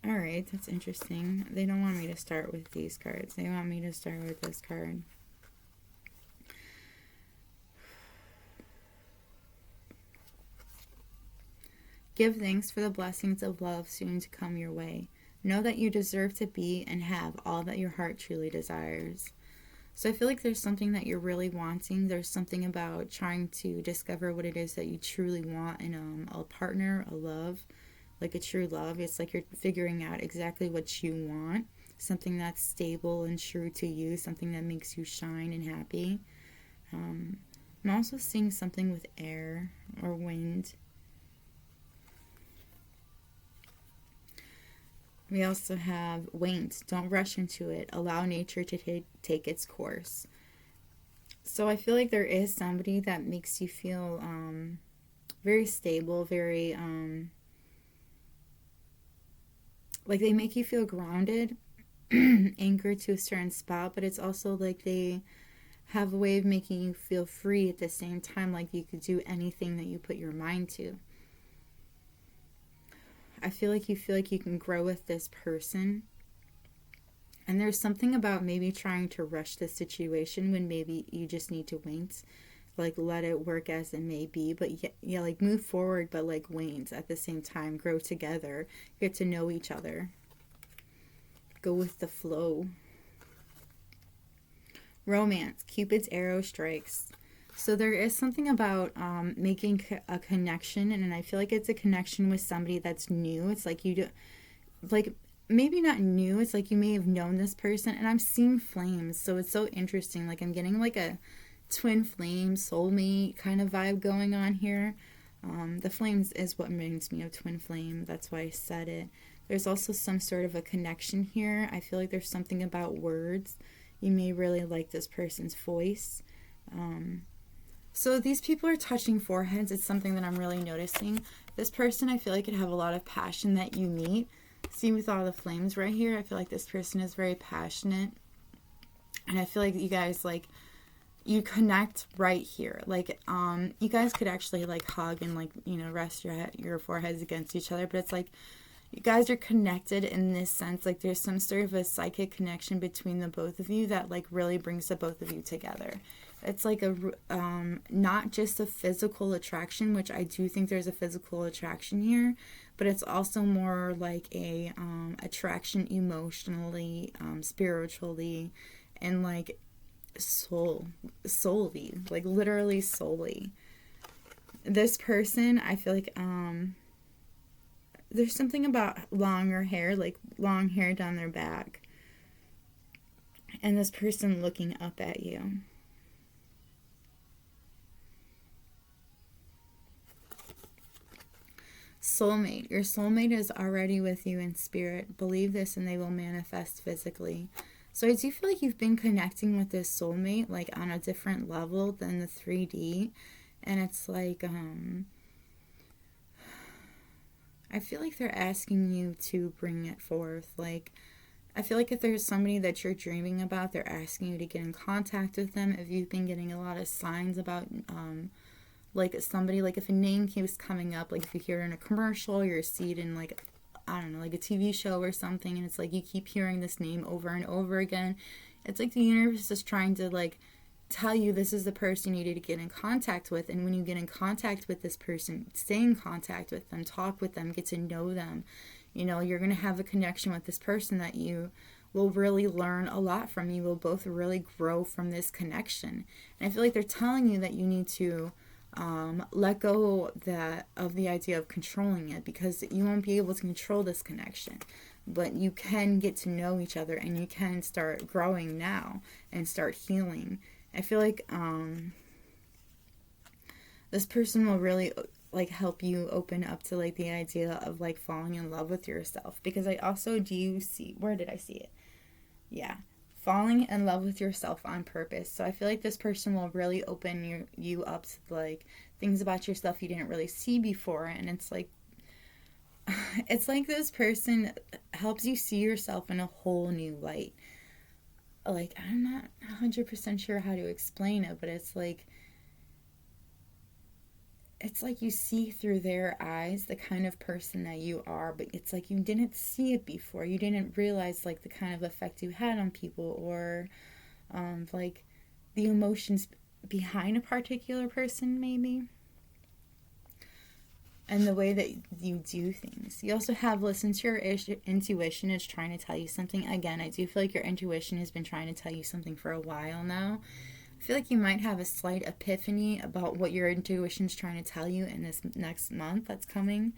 Speaker 1: Alright, that's interesting. They don't want me to start with these cards. They want me to start with this card. Give thanks for the blessings of love soon to come your way. Know that you deserve to be and have all that your heart truly desires. So I feel like there's something that you're really wanting. There's something about trying to discover what it is that you truly want in a partner, a love, like a true love. It's like you're figuring out exactly what you want. Something that's stable and true to you. Something that makes you shine and happy. I'm also seeing something with air or wind. We also have wait. Don't rush into it. Allow nature to take its course. So I feel like there is somebody that makes you feel very stable, very like they make you feel grounded, anchored to a certain spot, but it's also like they have a way of making you feel free at the same time, like you could do anything that you put your mind to. I feel like you can grow with this person. And there's something about maybe trying to rush the situation when maybe you just need to wait. Like, let it work as it may be. But yeah, like, move forward, but, like, wait at the same time. Grow together. Get to know each other. Go with the flow. Romance. Cupid's arrow strikes. So there is something about making a connection, and I feel like it's a connection with somebody that's new. It's like you do, like maybe not new. It's like you may have known this person, and I'm seeing flames. So it's so interesting. Like I'm getting like a twin flame, soulmate kind of vibe going on here. The flames is what reminds me of twin flame. That's why I said it. There's also some sort of a connection here. I feel like there's something about words. You may really like this person's voice. So these people are touching foreheads. It's something that I'm really noticing. This person, I feel like, could have a lot of passion that you meet. See, with all the flames right here, I feel like this person is very passionate. And I feel like you guys, like, you connect right here. Like, you guys could actually, like, hug and, like, you know, rest your foreheads against each other. But it's like, you guys are connected in this sense. Like, there's some sort of a psychic connection between the both of you that, like, really brings the both of you together. It's like a not just a physical attraction, which I do think there's a physical attraction here, but it's also more like a attraction emotionally, spiritually, and like soully, like literally soully. This person, I feel like there's something about longer hair, like long hair down their back, and this person looking up at you. Soulmate. Your soulmate is already with you in spirit. Believe this and they will manifest physically. So I do feel like you've been connecting with this soulmate like on a different level than the 3D. And it's like, I feel like they're asking you to bring it forth. Like, I feel like if there's somebody that you're dreaming about, they're asking you to get in contact with them. If you've been getting a lot of signs about, like somebody, like if a name keeps coming up, like if you hear it in a commercial, or you see it in like, I don't know, like a TV show or something, and it's like you keep hearing this name over and over again. It's like the universe is trying to like tell you this is the person you need to get in contact with. And when you get in contact with this person, stay in contact with them, talk with them, get to know them. You know, you're going to have a connection with this person that you will really learn a lot from. You will both really grow from this connection. And I feel like they're telling you that you need to Let go that of the idea of controlling it, because you won't be able to control this connection, but you can get to know each other and you can start growing now and start healing. I feel like this person will really like help you open up to like the idea of like falling in love with yourself, because I also do see, where did I see it? Yeah, falling in love with yourself on purpose. So I feel like this person will really open you up to like things about yourself you didn't really see before, and it's like it's like this person helps you see yourself in a whole new light. Like, I'm not 100% sure how to explain it, but it's like you see through their eyes the kind of person that you are, but it's like you didn't see it before. You didn't realize like the kind of effect you had on people, or like the emotions behind a particular person, maybe, and the way that you do things. You also have listened to your intuition. It's trying to tell you something. Again, I do feel like your intuition has been trying to tell you something for a while now. I feel like you might have a slight epiphany about what your intuition is trying to tell you in this next month that's coming.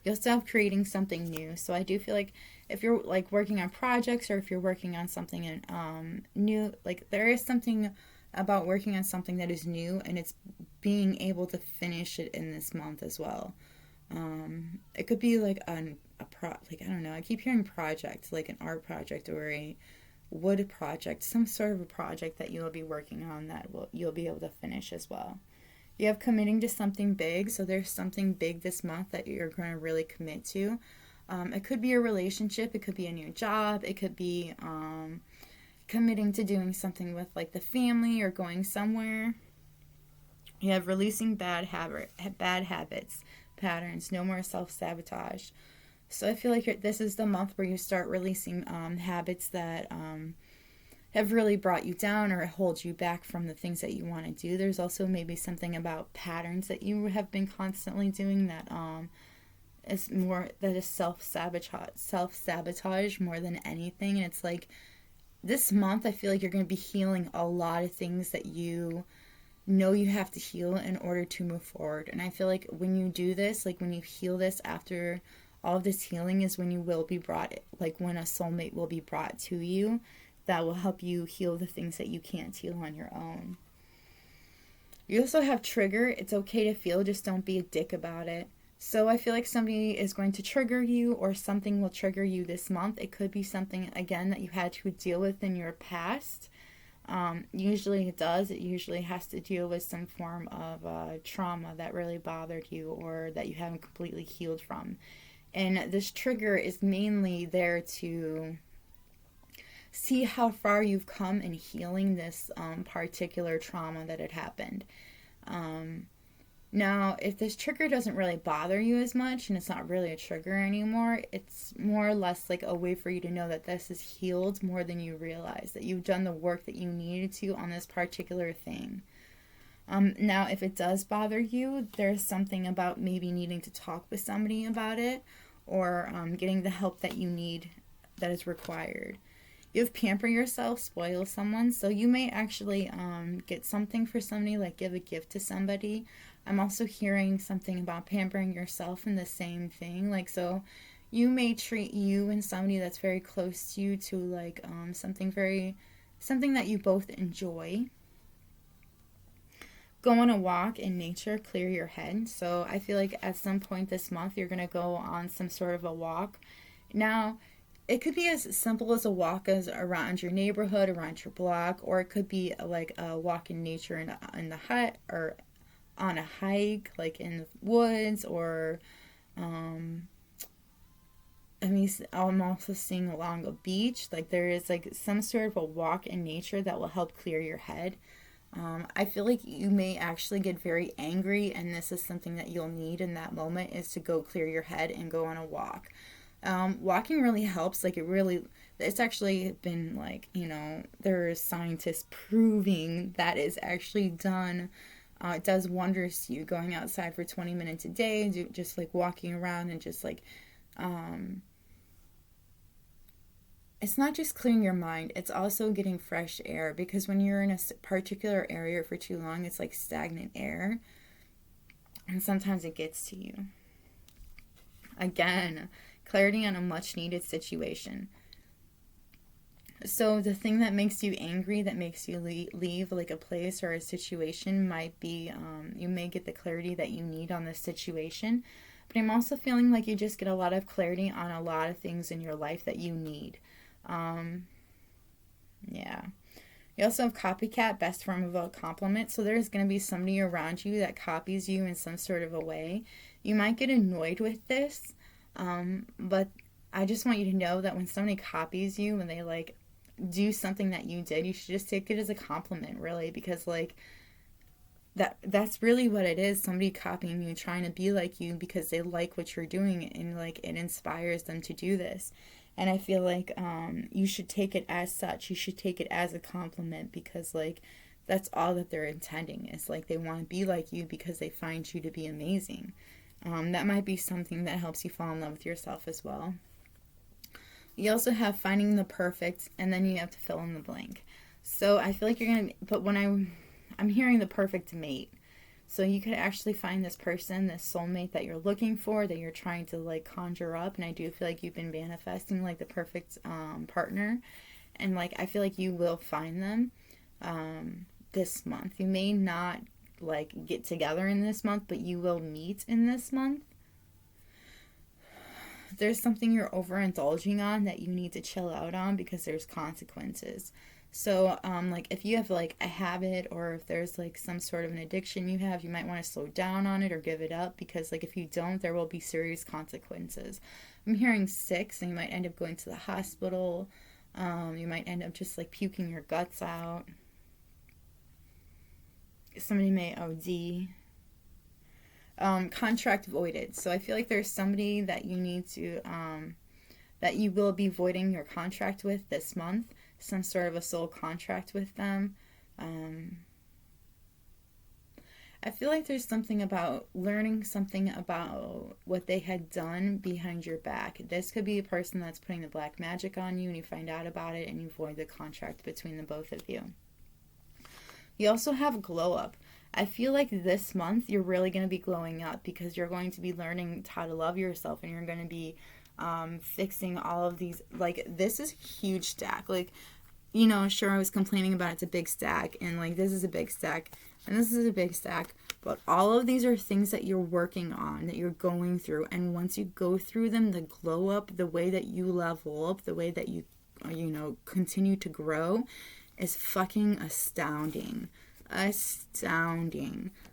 Speaker 1: You'll start creating something new. So I do feel like if you're like working on projects, or if you're working on something new, like there is something about working on something that is new, and it's being able to finish it in this month as well. It could be like like I don't know. I keep hearing project, like an art project or a wood project, some sort of a project that you'll be working on that you'll be able to finish as well. You have committing to something big, so there's something big this month that you're going to really commit to. It could be a relationship, it could be a new job, it could be committing to doing something with like the family or going somewhere. You have releasing bad habits, patterns, no more self-sabotage. So I feel like this is the month where you start releasing habits that have really brought you down or hold you back from the things that you want to do. There's also maybe something about patterns that you have been constantly doing that is self-sabotage more than anything. And it's like this month I feel like you're going to be healing a lot of things that you know you have to heal in order to move forward. And I feel like when you do this, like when you heal this, after all of this healing is when you will be brought, like when a soulmate will be brought to you that will help you heal the things that you can't heal on your own. You also have trigger. It's okay to feel, just don't be a dick about it. So I feel like somebody is going to trigger you, or something will trigger you this month. It could be something, again, that you had to deal with in your past. Usually it does. It usually has to deal with some form of trauma that really bothered you, or that you haven't completely healed from. And this trigger is mainly there to see how far you've come in healing this particular trauma that had happened. Now, if this trigger doesn't really bother you as much, and it's not really a trigger anymore, it's more or less like a way for you to know that this is healed more than you realize, that you've done the work that you needed to on this particular thing. Now, if it does bother you, there's something about maybe needing to talk with somebody about it, or getting the help that you need that is required. You have pamper yourself, spoil someone. So you may actually get something for somebody, like give a gift to somebody. I'm also hearing something about pampering yourself in the same thing. Like, so you may treat you and somebody that's very close to you to like something that you both enjoy. Go on a walk in nature, clear your head. So I feel like at some point this month you're going to go on some sort of a walk. Now, it could be as simple as a walk as around your neighborhood, around your block, or it could be like a walk in nature in the hut, or on a hike, like in the woods, or I'm also seeing along a beach. Like there is like some sort of a walk in nature that will help clear your head. I feel like you may actually get very angry, and this is something that you'll need in that moment, is to go clear your head and go on a walk. Walking really helps. Like it's actually been like, there's scientists proving that is actually done. It does wonders to you, going outside for 20 minutes a day, just like walking around and just like, it's not just clearing your mind, it's also getting fresh air, because when you're in a particular area for too long, it's like stagnant air. And sometimes it gets to you. Again, clarity on a much needed situation. So the thing that makes you angry, that makes you leave like a place or a situation might be, you may get the clarity that you need on this situation. But I'm also feeling like you just get a lot of clarity on a lot of things in your life that you need. Yeah. You also have copycat, best form of a compliment. So there's going to be somebody around you that copies you in some sort of a way. You might get annoyed with this, but I just want you to know that when somebody copies you, when they like do something that you did, you should just take it as a compliment, really, because like that's really what it is. Somebody copying you, trying to be like you because they like what you're doing, and like it inspires them to do this. And I feel like you should take it as such. You should take it as a compliment, because like that's all that they're intending, is like they want to be like you because they find you to be amazing. That might be something that helps you fall in love with yourself as well. You also have finding the perfect, and then you have to fill in the blank. So I feel like you're going to, but when I'm hearing the perfect mate. So you could actually find this person, this soulmate that you're looking for, that you're trying to like conjure up. And I do feel like you've been manifesting like the perfect partner. And like I feel like you will find them this month. You may not like get together in this month, but you will meet in this month. There's something you're overindulging on that you need to chill out on, because there's consequences. So, like, if you have, like, a habit, or if there's, like, some sort of an addiction you have, you might want to slow down on it or give it up, because, like, if you don't, there will be serious consequences. I'm hearing sick, so you might end up going to the hospital. You might end up just, like, puking your guts out. Somebody may OD. Contract voided. So I feel like there's somebody that you need to, that you will be voiding your contract with this month. Some sort of a soul contract with them. I feel like there's something about learning something about what they had done behind your back. This could be a person that's putting the black magic on you, and you find out about it and you void the contract between the both of you. You also have glow up. I feel like this month you're really going to be glowing up, because you're going to be learning how to love yourself, and you're going to be fixing all of these. Like, this is a huge stack. Like, you know, sure, I was complaining about it's a big stack, and like this is a big stack, and this is a big stack, but all of these are things that you're working on, that you're going through. And once you go through them, the glow up, the way that you level up, the way that you continue to grow, is fucking astounding.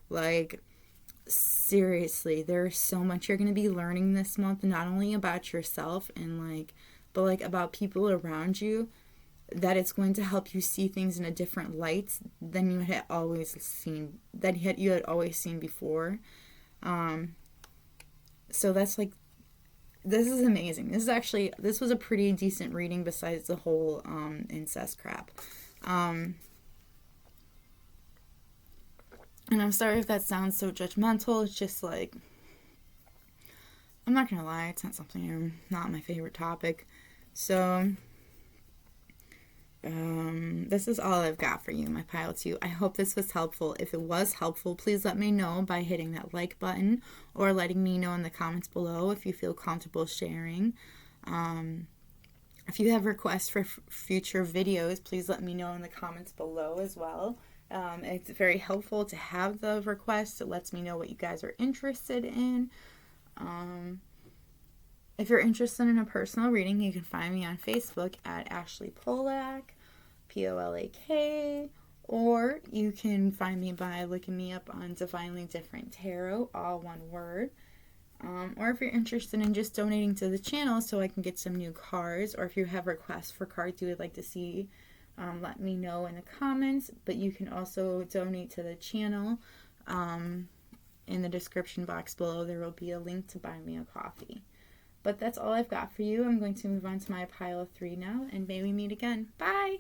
Speaker 1: Like, seriously, there's so much you're going to be learning this month, not only about yourself and like, but like about people around you, that it's going to help you see things in a different light than you had always seen, you had always seen before. So that's like, this is amazing. This was a pretty decent reading, besides the whole incest crap. And I'm sorry if that sounds so judgmental. It's just like, I'm not gonna lie, it's not my favorite topic. So this is all I've got for you, my pile 2. I hope this was helpful. If it was helpful, please let me know by hitting that like button, or letting me know in the comments below if you feel comfortable sharing. If you have requests for future videos, please let me know in the comments below as well. It's very helpful to have the requests. It lets me know what you guys are interested in. If you're interested in a personal reading, you can find me on Facebook at Ashley Polak, Polak, or you can find me by looking me up on Divinely Different Tarot, all one word. Or if you're interested in just donating to the channel so I can get some new cards, or if you have requests for cards you would like to see, let me know in the comments. But you can also donate to the channel. In the description box below, there will be a link to buy me a coffee. But that's all I've got for you. I'm going to move on to my pile of 3 now, and may we meet again. Bye!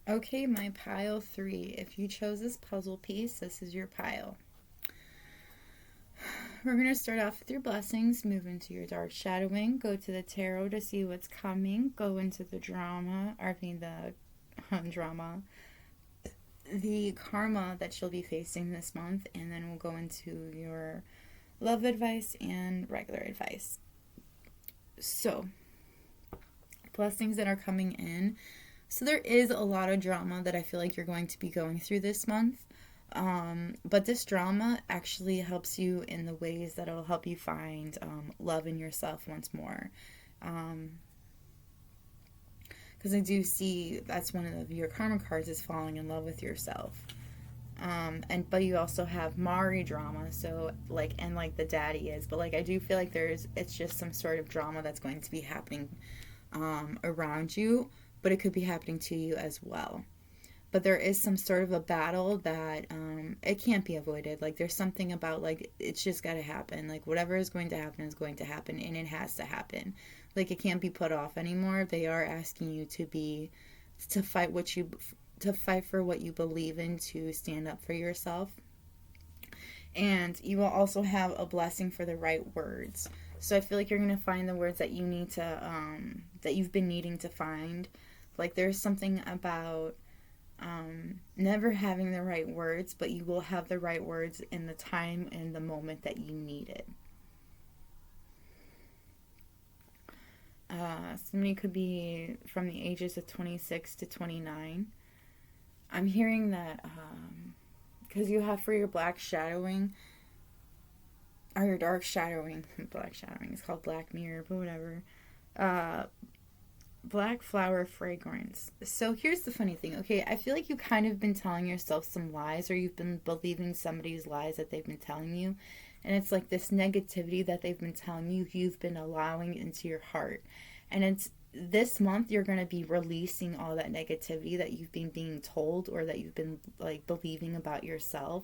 Speaker 1: Okay, my pile 3. If you chose this puzzle piece, this is your pile. We're going to start off with your blessings, move into your dark shadowing, go to the tarot to see what's coming, go into the drama, the karma that you'll be facing this month, and then we'll go into your love advice and regular advice. So, blessings that are coming in. So there is a lot of drama that I feel like you're going to be going through this month. But this drama actually helps you in the ways that it'll help you find love in yourself once more. Because I do see that's one of your karma cards is falling in love with yourself. But you also have Mari drama, so like the daddy is, but like I do feel like it's just some sort of drama that's going to be happening around you, but it could be happening to you as well. But there is some sort of a battle that it can't be avoided. Like there's something about like it's just got to happen. Like whatever is going to happen is going to happen, and it has to happen. Like it can't be put off anymore. They are asking you to fight for what you believe in, to stand up for yourself. And you will also have a blessing for the right words. So I feel like you're going to find the words that you need to that you've been needing to find. Like there's something about never having the right words, but you will have the right words in the time and the moment that you need it. Somebody could be from the ages of 26 to 29. I'm hearing that because you have for your black shadowing or your dark shadowing, black shadowing is called black mirror, but whatever. Black flower fragrance. So here's the funny thing. Okay, I feel like you kind of been telling yourself some lies, or you've been believing somebody's lies that they've been telling you. And it's like this negativity that they've been telling you, you've been allowing into your heart. And it's this month you're going to be releasing all that negativity that you've been being told, or that you've been like believing about yourself.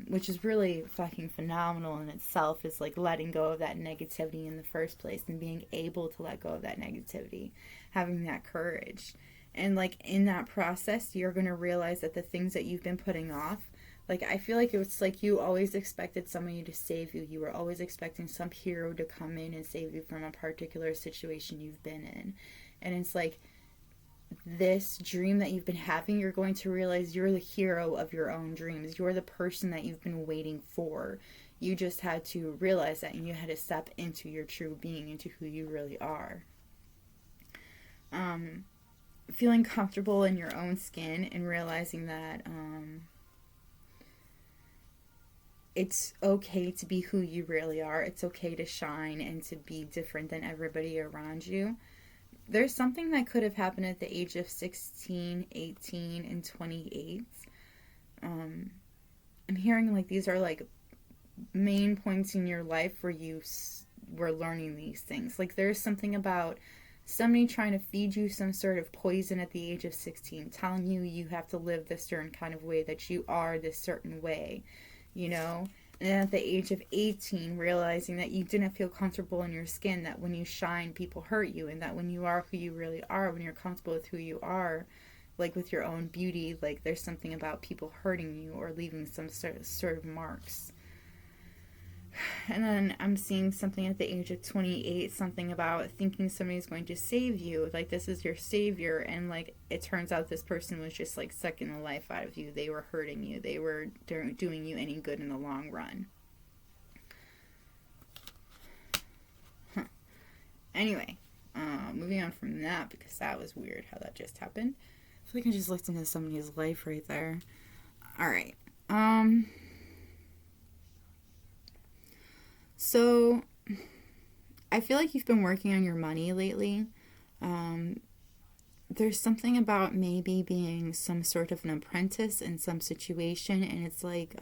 Speaker 1: Which is really fucking phenomenal in itself, is like letting go of that negativity in the first place and being able to let go of that negativity, having that courage. And like in that process, you're going to realize that the things that you've been putting off, like I feel like it's like you always expected somebody to save you. You were always expecting some hero to come in and save you from a particular situation you've been in. And it's like, this dream that you've been having, you're going to realize you're the hero of your own dreams. You're the person that you've been waiting for. You just had to realize that, and you had to step into your true being, into who you really are. Feeling comfortable in your own skin and realizing that it's okay to be who you really are. It's okay to shine and to be different than everybody around you. There's something that could have happened at the age of 16, 18, and 28. I'm hearing like these are like main points in your life where you were learning these things. Like there's something about somebody trying to feed you some sort of poison at the age of 16, telling you have to live this certain kind of way, that you are this certain way, you know? And at the age of 18, realizing that you didn't feel comfortable in your skin, that when you shine, people hurt you, and that when you are who you really are, when you're comfortable with who you are, like with your own beauty, like there's something about people hurting you or leaving some sort of marks. And then I'm seeing something at the age of 28, something about thinking somebody's going to save you, like this is your savior, and like it turns out this person was just like sucking the life out of you. They were hurting you. They were doing you any good in the long run. Anyway, moving on from that, because that was weird how that just happened. I feel like I just looked into somebody's life right there. Alright. So, I feel like you've been working on your money lately. There's something about maybe being some sort of an apprentice in some situation, and it's like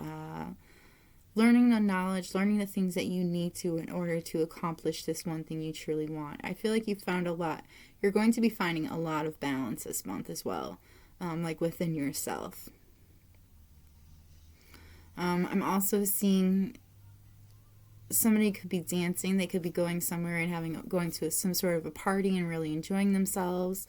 Speaker 1: learning the knowledge, learning the things that you need to in order to accomplish this one thing you truly want. I feel like you've found a lot. You're going to be finding a lot of balance this month as well, like within yourself. I'm also seeing somebody could be dancing. They could be going somewhere and going to some sort of a party and really enjoying themselves.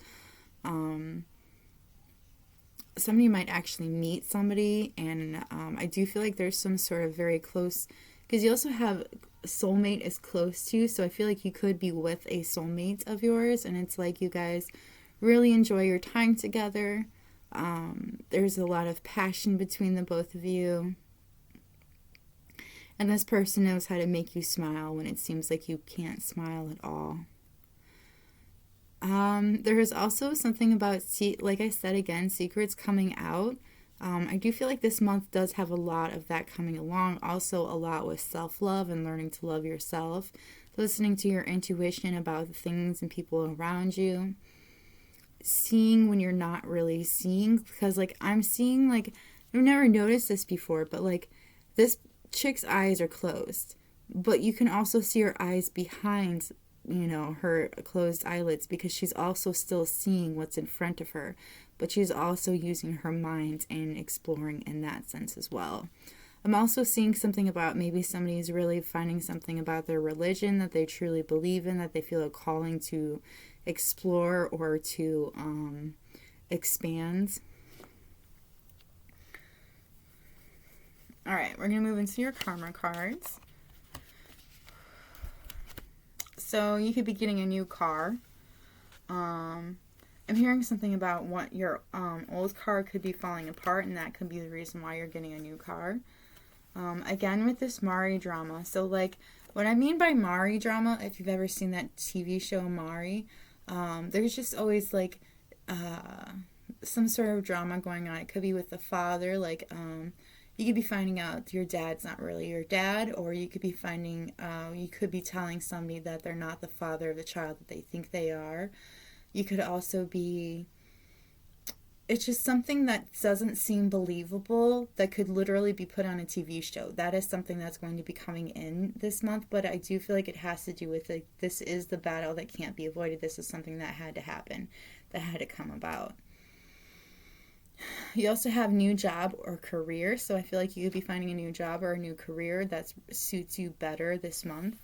Speaker 1: somebody might actually meet somebody, and I do feel like there's some sort of very close, because you also have soulmate is close to you, so I feel like you could be with a soulmate of yours, and it's like you guys really enjoy your time together. There's a lot of passion between the both of you, and this person knows how to make you smile when it seems like you can't smile at all. There is also something about, like I said again, secrets coming out. I do feel like this month does have a lot of that coming along. Also, a lot with self-love and learning to love yourself. Listening to your intuition about the things and people around you. Seeing when you're not really seeing. Because, like, I'm seeing, like, I've never noticed this before, but, like, this chick's eyes are closed. But you can also see her eyes behind, you know, her closed eyelids, because she's also still seeing what's in front of her. But she's also using her mind and exploring in that sense as well. I'm also seeing something about maybe somebody's really finding something about their religion that they truly believe in, that they feel a calling to explore or to expand. All right, we're going to move into your karma cards. So you could be getting a new car. I'm hearing something about what your old car could be falling apart, and that could be the reason why you're getting a new car. Again, with this Mari drama. So, like, what I mean by Mari drama, if you've ever seen that TV show Mari, there's just always, like, some sort of drama going on. It could be with the father, like, you could be finding out your dad's not really your dad, or you could be finding, you could be telling somebody that they're not the father of the child that they think they are. You could also be, it's just something that doesn't seem believable that could literally be put on a TV show. That is something that's going to be coming in this month, but I do feel like it has to do with, like, this is the battle that can't be avoided. This is something that had to happen, that had to come about. You also have new job or career, so I feel like you could be finding a new job or a new career that suits you better this month.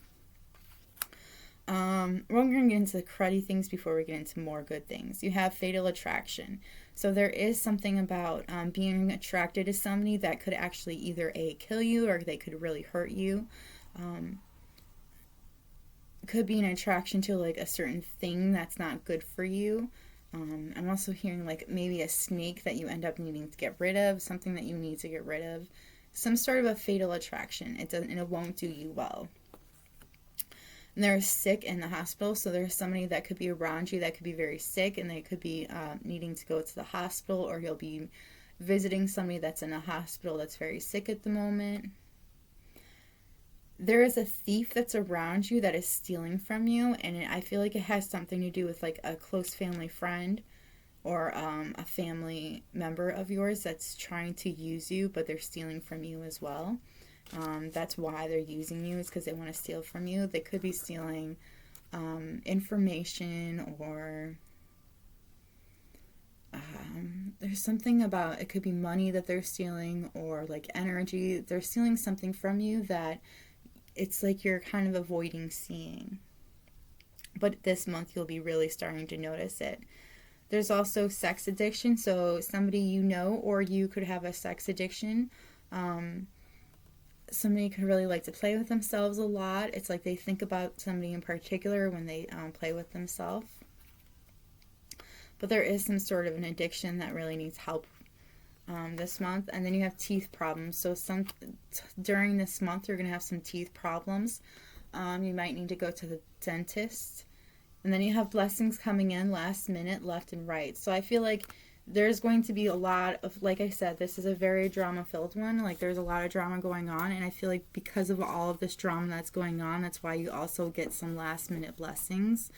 Speaker 1: We're going to get into the cruddy things before we get into more good things. You have fatal attraction. So there is something about being attracted to somebody that could actually either A, kill you, or they could really hurt you. Could be an attraction to, like, a certain thing that's not good for you. I'm also hearing, like, maybe a snake that you end up needing to get rid of, something that you need to get rid of. Some sort of a fatal attraction. It won't do you well. And they're sick in the hospital, so there's somebody that could be around you that could be very sick, and they could be needing to go to the hospital, or you'll be visiting somebody that's in a hospital that's very sick at the moment. There is a thief that's around you that is stealing from you, and I feel like it has something to do with, like, a close family friend or a family member of yours that's trying to use you, but they're stealing from you as well. That's why they're using you, is because they want to steal from you. They could be stealing information, or there's something about, it could be money that they're stealing, or, like, energy. They're stealing something from you that it's like you're kind of avoiding seeing. But this month you'll be really starting to notice it. There's also sex addiction. So somebody you know, or you could have a sex addiction. Somebody could really like to play with themselves a lot. It's like they think about somebody in particular when they play with themselves. But there is some sort of an addiction that really needs help this month. And then you have teeth problems. So during this month, you're going to have some teeth problems. You might need to go to the dentist. And then you have blessings coming in last minute, left and right. So I feel like there's going to be a lot of, like I said, this is a very drama-filled one. Like, there's a lot of drama going on, and I feel like because of all of this drama that's going on, that's why you also get some last-minute blessings,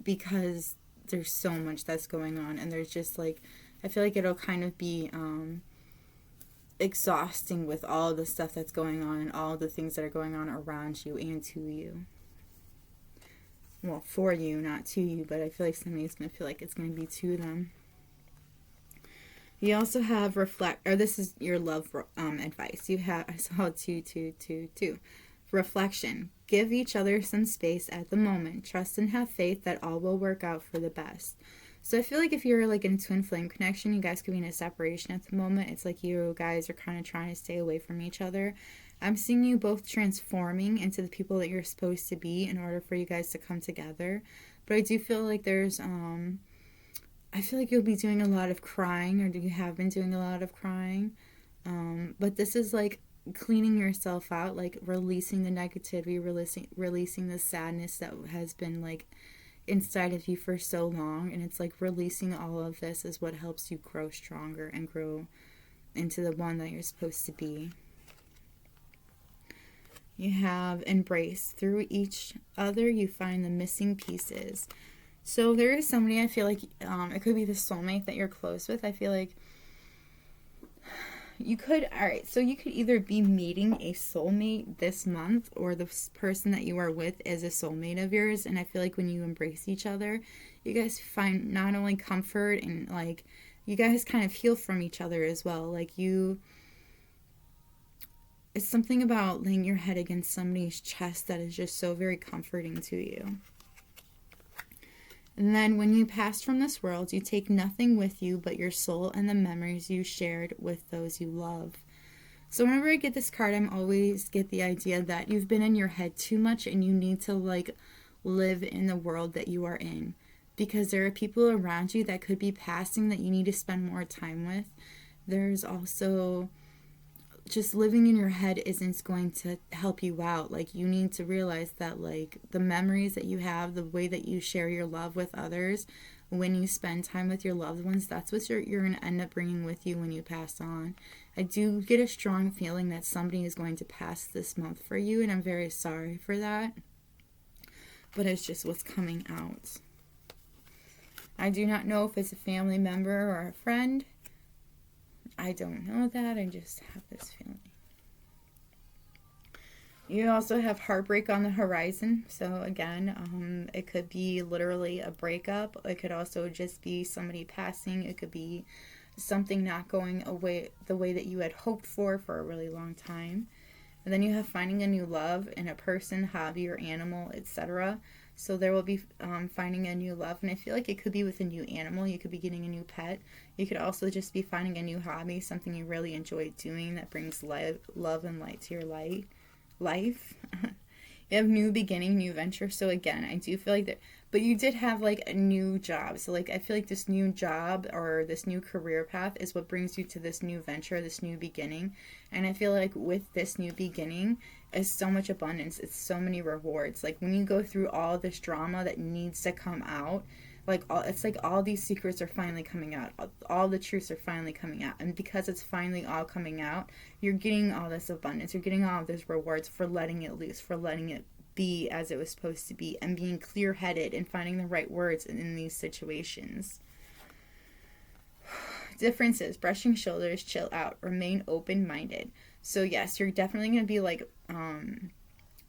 Speaker 1: because there's so much that's going on, and there's just, like, I feel like it'll kind of be exhausting with all of the stuff that's going on and all of the things that are going on around you and to you. Well, for you, not to you, but I feel like somebody's going to feel like it's going to be to them. You also have this is your love advice. You have, I saw 2. Reflection. Give each other some space at the moment. Trust and have faith that all will work out for the best. So I feel like if you're like in a twin flame connection, you guys could be in a separation at the moment. It's like you guys are kind of trying to stay away from each other. I'm seeing you both transforming into the people that you're supposed to be in order for you guys to come together. But I do feel like I feel like you'll be doing a lot of crying, or you have been doing a lot of crying. But this is like cleaning yourself out, like releasing the negativity, releasing the sadness that has been like inside of you for so long. And it's like releasing all of this is what helps you grow stronger and grow into the one that you're supposed to be. You have embrace. Through each other, you find the missing pieces. So there is somebody, I feel like it could be the soulmate that you're close with. I feel like you could either be meeting a soulmate this month, or the person that you are with is a soulmate of yours. And I feel like when you embrace each other, you guys find not only comfort and like you guys kind of heal from each other as well. Like it's something about laying your head against somebody's chest that is just so very comforting to you. And then when you pass from this world, you take nothing with you but your soul and the memories you shared with those you love. So whenever I get this card, I'm always get the idea that you've been in your head too much and you need to like live in the world that you are in. Because there are people around you that could be passing that you need to spend more time with. There's also just living in your head isn't going to help you out. Like you need to realize that like the memories that you have, the way that you share your love with others, when you spend time with your loved ones, that's what you're going to end up bringing with you when you pass on. I do get a strong feeling that somebody is going to pass this month for you, and I'm very sorry for that. But it's just what's coming out. I do not know if it's a family member or a friend. I don't know that. I just have this feeling. You also have heartbreak on the horizon. So again, it could be literally a breakup. It could also just be somebody passing. It could be something not going away the way that you had hoped for a really long time. And then you have finding a new love in a person, hobby, or animal, etc. So there will be finding a new love. And I feel like it could be with a new animal. You could be getting a new pet. You could also just be finding a new hobby, something you really enjoy doing that brings love and light to your life. You have new beginning, new venture. So again, I do feel like that, but you did have like a new job. So like I feel like this new job or this new career path is what brings you to this new venture, this new beginning. And I feel like with this new beginning is so much abundance. It's so many rewards. Like when you go through all this drama that needs to come out, it's like all these secrets are finally coming out. All the truths are finally coming out. And because it's finally all coming out, you're getting all this abundance. You're getting all of those rewards for letting it loose, for letting it be as it was supposed to be, and being clear-headed and finding the right words in these situations. Differences: brushing shoulders, chill out, remain open-minded. So yes, you're definitely going to be like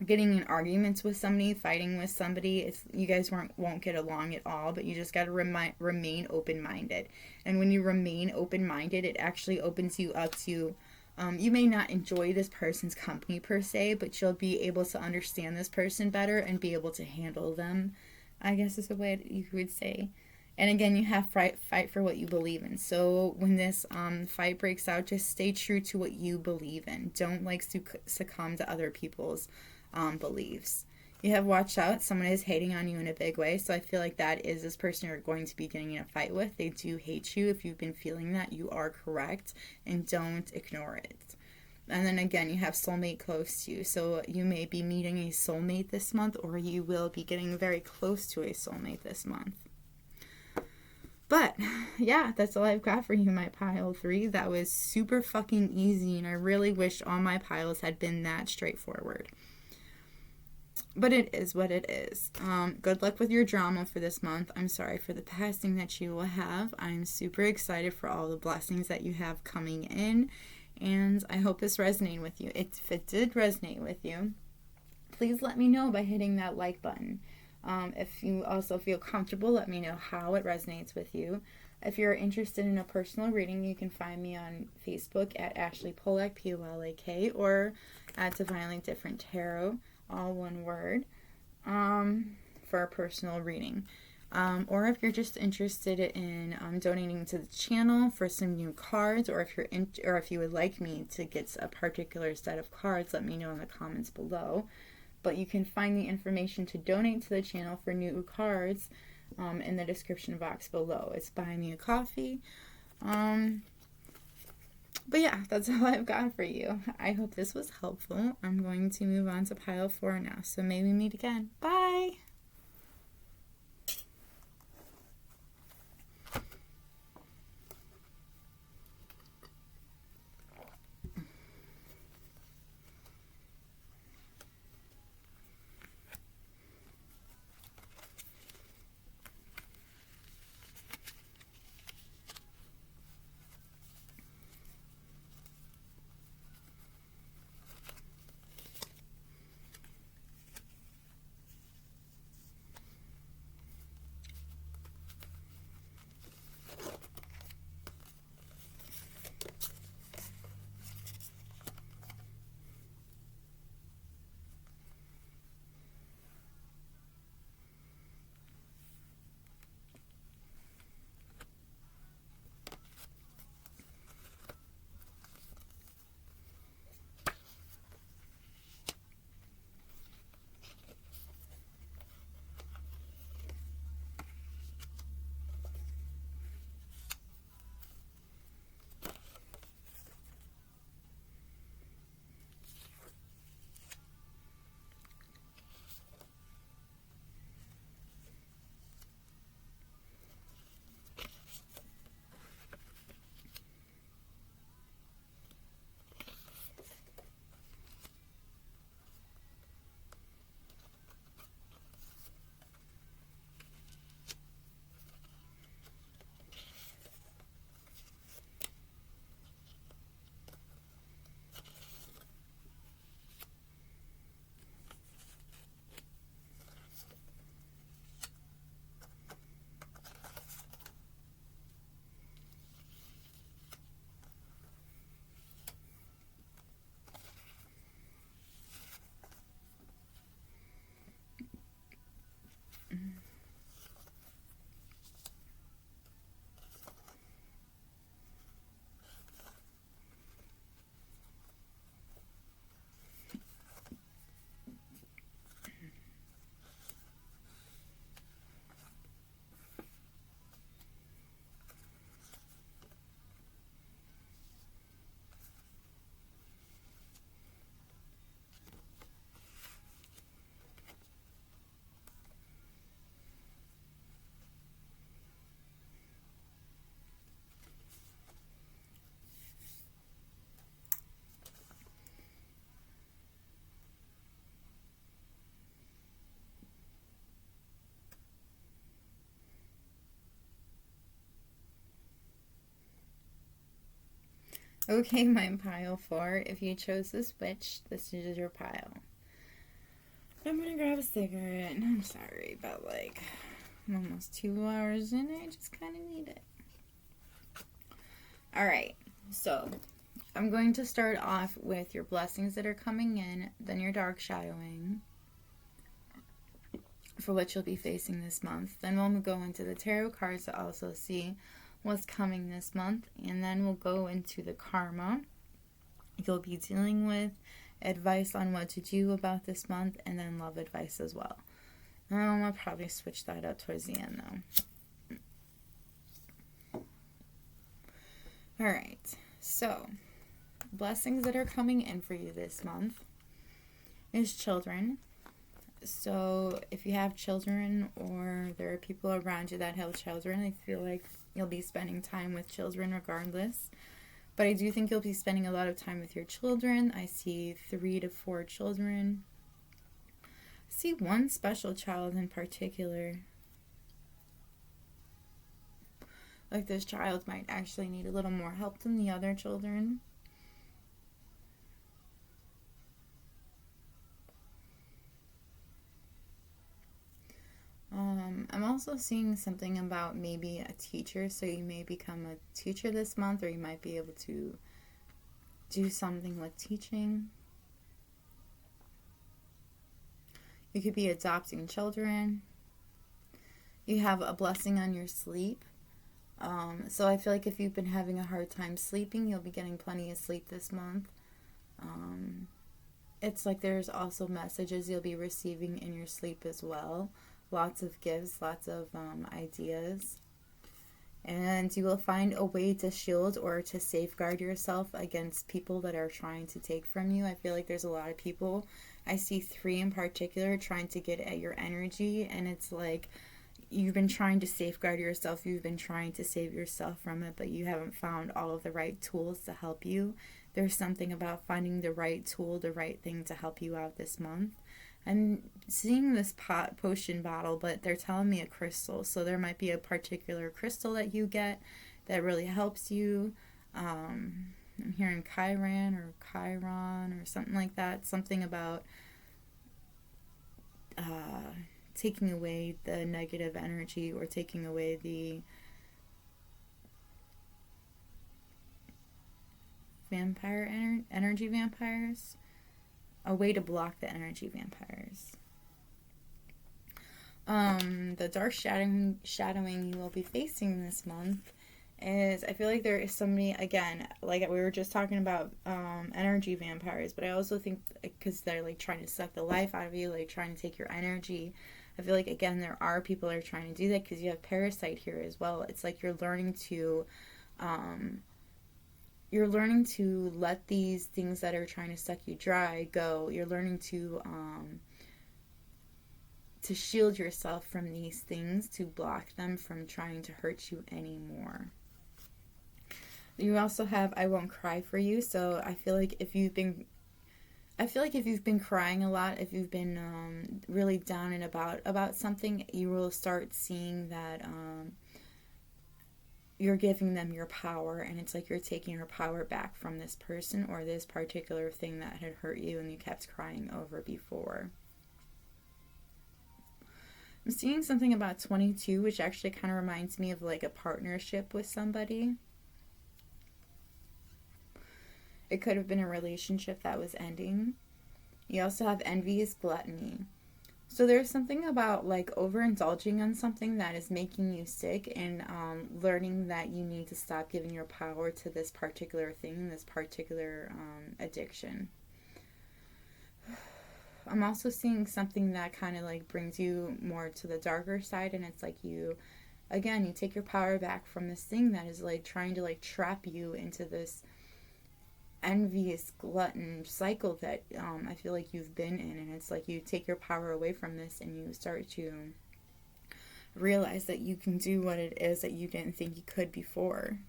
Speaker 1: getting in arguments with somebody, fighting with somebody. You guys won't get along at all, but you just got to remain open-minded. And when you remain open-minded, it actually opens you up to you may not enjoy this person's company per se, but you'll be able to understand this person better and be able to handle them, I guess is the way you would say. And again, you have fight for what you believe in. So when this fight breaks out, just stay true to what you believe in. Don't like succumb to other people's beliefs. You have watch out. Someone is hating on you in a big way. So I feel like that is this person you're going to be getting in a fight with. They do hate you. If you've been feeling that, you are correct. And don't ignore it. And then again, you have soulmate close to you. So you may be meeting a soulmate this month, or you will be getting very close to a soulmate this month. But yeah, that's all I've got for you, my pile 3. That was super fucking easy, and I really wish all my piles had been that straightforward. But it is what it is. Good luck with your drama for this month. I'm sorry for the passing that you will have. I'm super excited for all the blessings that you have coming in. And I hope this resonated with you. If it did resonate with you, please let me know by hitting that like button. If you also feel comfortable, let me know how it resonates with you. If you're interested in a personal reading, you can find me on Facebook at Ashley Polak, Polak, or at Divinely Different Tarot, all one word, for a personal reading. Or if you're just interested in donating to the channel for some new cards, or if you would like me to get a particular set of cards, let me know in the comments below. But you can find the information to donate to the channel for new cards in the description box below. It's Buy Me a Coffee. But yeah, that's all I've got for you. I hope this was helpful. I'm going to move on to pile 4 now, so maybe meet again. Bye! Okay, my pile 4. If you chose the switch, this is your pile. I'm gonna grab a cigarette. I'm sorry, but I'm almost 2 hours in. I just kind of need it. Alright, so I'm going to start off with your blessings that are coming in, then your dark shadowing for what you'll be facing this month. Then we'll go into the tarot cards to also see what's coming this month, and then we'll go into the karma you'll be dealing with, advice on what to do about this month, and then love advice as well. I'll probably switch that up towards the end though. Alright, so blessings that are coming in for you this month is children. So if you have children or there are people around you that have children, I feel like you'll be spending time with children regardless. But I do think you'll be spending a lot of time with your children. I see 3 to 4 children. I see one special child in particular. Like this child might actually need a little more help than the other children. I'm also seeing something about maybe a teacher, so you may become a teacher this month, or you might be able to do something with teaching. You could be adopting children. You have a blessing on your sleep. So I feel like if you've been having a hard time sleeping, you'll be getting plenty of sleep this month. Um, it's like there's also messages you'll be receiving in your sleep as well. Lots of gifts, lots of ideas. And you will find a way to shield or to safeguard yourself against people that are trying to take from you. I feel like there's a lot of people. I see three in particular trying to get at your energy, and it's like you've been trying to safeguard yourself, you've been trying to save yourself from it, but you haven't found all of the right tools to help you. There's something about finding the right tool, the right thing to help you out this month. I'm seeing this potion bottle, but they're telling me a crystal, so there might be a particular crystal that you get that really helps you. I'm hearing Chiron or something like that, something about taking away the negative energy or taking away the energy vampires, a way to block the energy vampires. The dark shadowing you will be facing this month is, I feel like there is somebody, again, like we were just talking about energy vampires, but I also think because they're like trying to suck the life out of you, like trying to take your energy, I feel like, again, there are people that are trying to do that because you have parasite here as well. It's like you're learning to let these things that are trying to suck you dry go. You're learning to shield yourself from these things, to block them from trying to hurt you anymore. You also have I won't cry for you. So I feel like if you've been crying a lot, if you've been really down and about something, you will start seeing that you're giving them your power, and it's like you're taking your power back from this person or this particular thing that had hurt you and you kept crying over before. I'm seeing something about 22, which actually kind of reminds me of like a partnership with somebody. It could have been a relationship that was ending. You also have envious gluttony. So there's something about like overindulging on something that is making you sick, and learning that you need to stop giving your power to this particular thing, this particular addiction. I'm also seeing something that kind of like brings you more to the darker side, and it's like you take your power back from this thing that is like trying to like trap you into this envious glutton cycle that I feel like you've been in, and it's like you take your power away from this and you start to realize that you can do what it is that you didn't think you could before.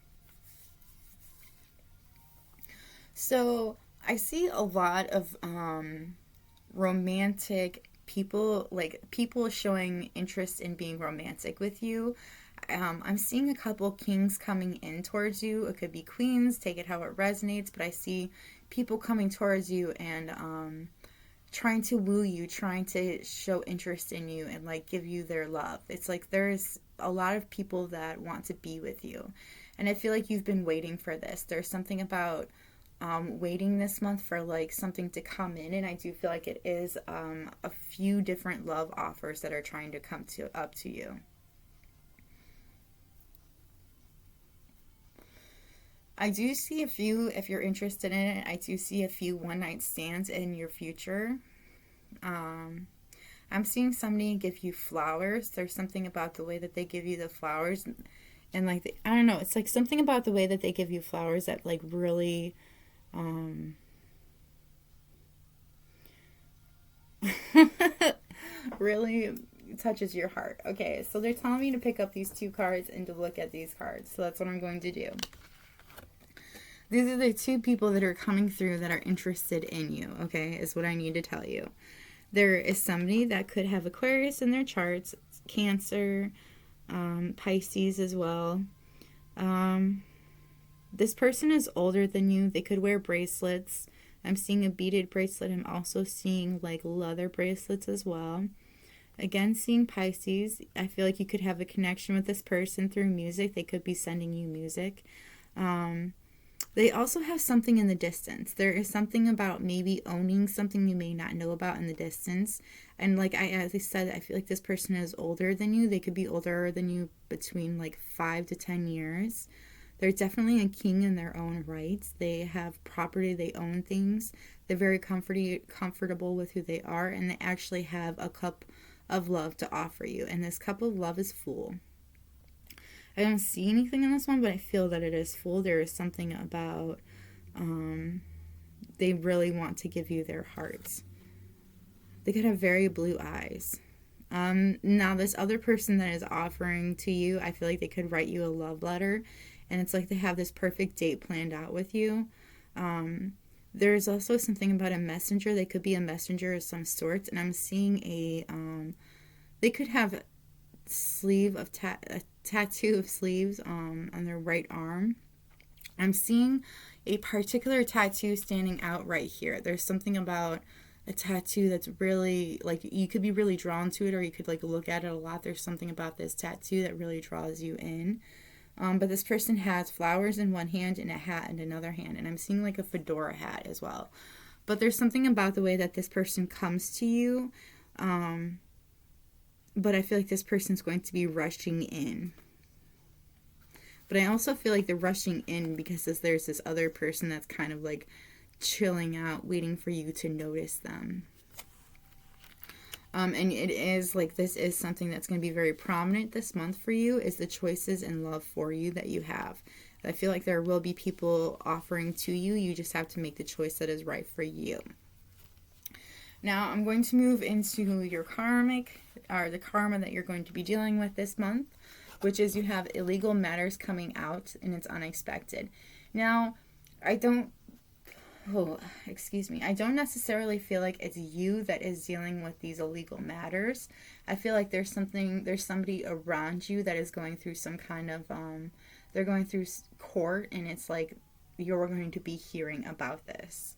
Speaker 1: So I see a lot of romantic people, like people showing interest in being romantic with you. I'm seeing a couple kings coming in towards you. It could be queens, take it how it resonates, but I see people coming towards you and trying to woo you, trying to show interest in you and like give you their love. It's like there's a lot of people that want to be with you, and I feel like you've been waiting for this. There's something about waiting this month for like something to come in, and I do feel like it is a few different love offers that are trying to come up to you. I do see a few, if you're interested in it, I do see a few one-night stands in your future. I'm seeing somebody give you flowers. There's something about the way that they give you the flowers. And like, I don't know, it's like something about the way that they give you flowers that like really, really touches your heart. Okay, so they're telling me to pick up these two cards and to look at these cards. So that's what I'm going to do. These are the two people that are coming through that are interested in you, okay, is what I need to tell you. There is somebody that could have Aquarius in their charts, Cancer, Pisces as well. This person is older than you. They could wear bracelets. I'm seeing a beaded bracelet. I'm also seeing like leather bracelets as well. Again, seeing Pisces. I feel like you could have a connection with this person through music. They could be sending you music. They also have something in the distance. There is something about maybe owning something you may not know about in the distance. And like as I said, I feel like this person is older than you. They could be older than you between like 5 to 10 years. They're definitely a king in their own rights. They have property, they own things. They're very comfortable with who they are, and they actually have a cup of love to offer you. And this cup of love is full. I don't see anything in this one, but I feel that it is full. There is something about they really want to give you their hearts. They could have very blue eyes. Now, this other person that is offering to you, I feel like they could write you a love letter, and it's like they have this perfect date planned out with you. There's also something about a messenger. They could be a messenger of some sort, and I'm seeing they could have a tattoo of sleeves on their right arm. I'm seeing a particular tattoo standing out right here. There's something about a tattoo that's really, like, you could be really drawn to it, or you could, like, look at it a lot. There's something about this tattoo that really draws you in. But this person has flowers in one hand and a hat in another hand. And I'm seeing, like, a fedora hat as well. But there's something about the way that this person comes to you. But I feel like this person's going to be rushing in. But I also feel like they're rushing in because there's this other person that's kind of like chilling out, waiting for you to notice them. And it is like, this is something that's going to be very prominent this month for you, is the choices and love for you that you have. I feel like there will be people offering to you. You just have to make the choice that is right for you. Now I'm going to move into your karmic, or the karma that you're going to be dealing with this month, which is you have illegal matters coming out and it's unexpected. Now, I don't necessarily feel like it's you that is dealing with these illegal matters. I feel like there's somebody around you that is going through some kind of, they're going through court, and it's like you're going to be hearing about this.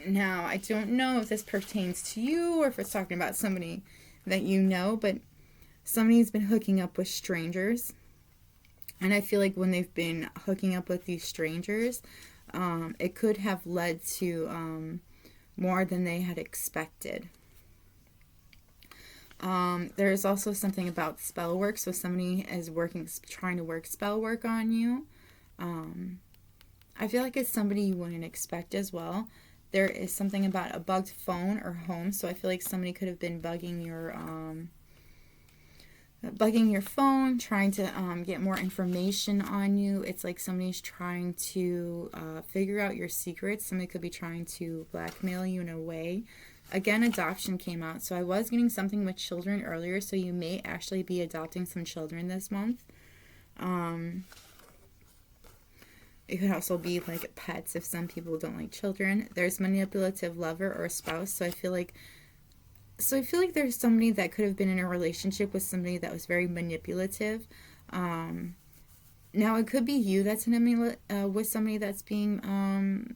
Speaker 1: Now, I don't know if this pertains to you or if it's talking about somebody that you know, but somebody's been hooking up with strangers. And I feel like when they've been hooking up with these strangers, it could have led to more than they had expected. There's also something about spell work. So somebody is trying to work spell work on you. I feel like it's somebody you wouldn't expect as well. There is something about a bugged phone or home. So I feel like somebody could have been bugging your phone, trying to get more information on you. It's like somebody's trying to figure out your secrets. Somebody could be trying to blackmail you in a way. Again, adoption came out. So I was getting something with children earlier. So you may actually be adopting some children this month. It could also be like pets if some people don't like children. There's manipulative lover or spouse. So I feel like there's somebody that could have been in a relationship with somebody that was very manipulative. Now it could be you that's with somebody that's being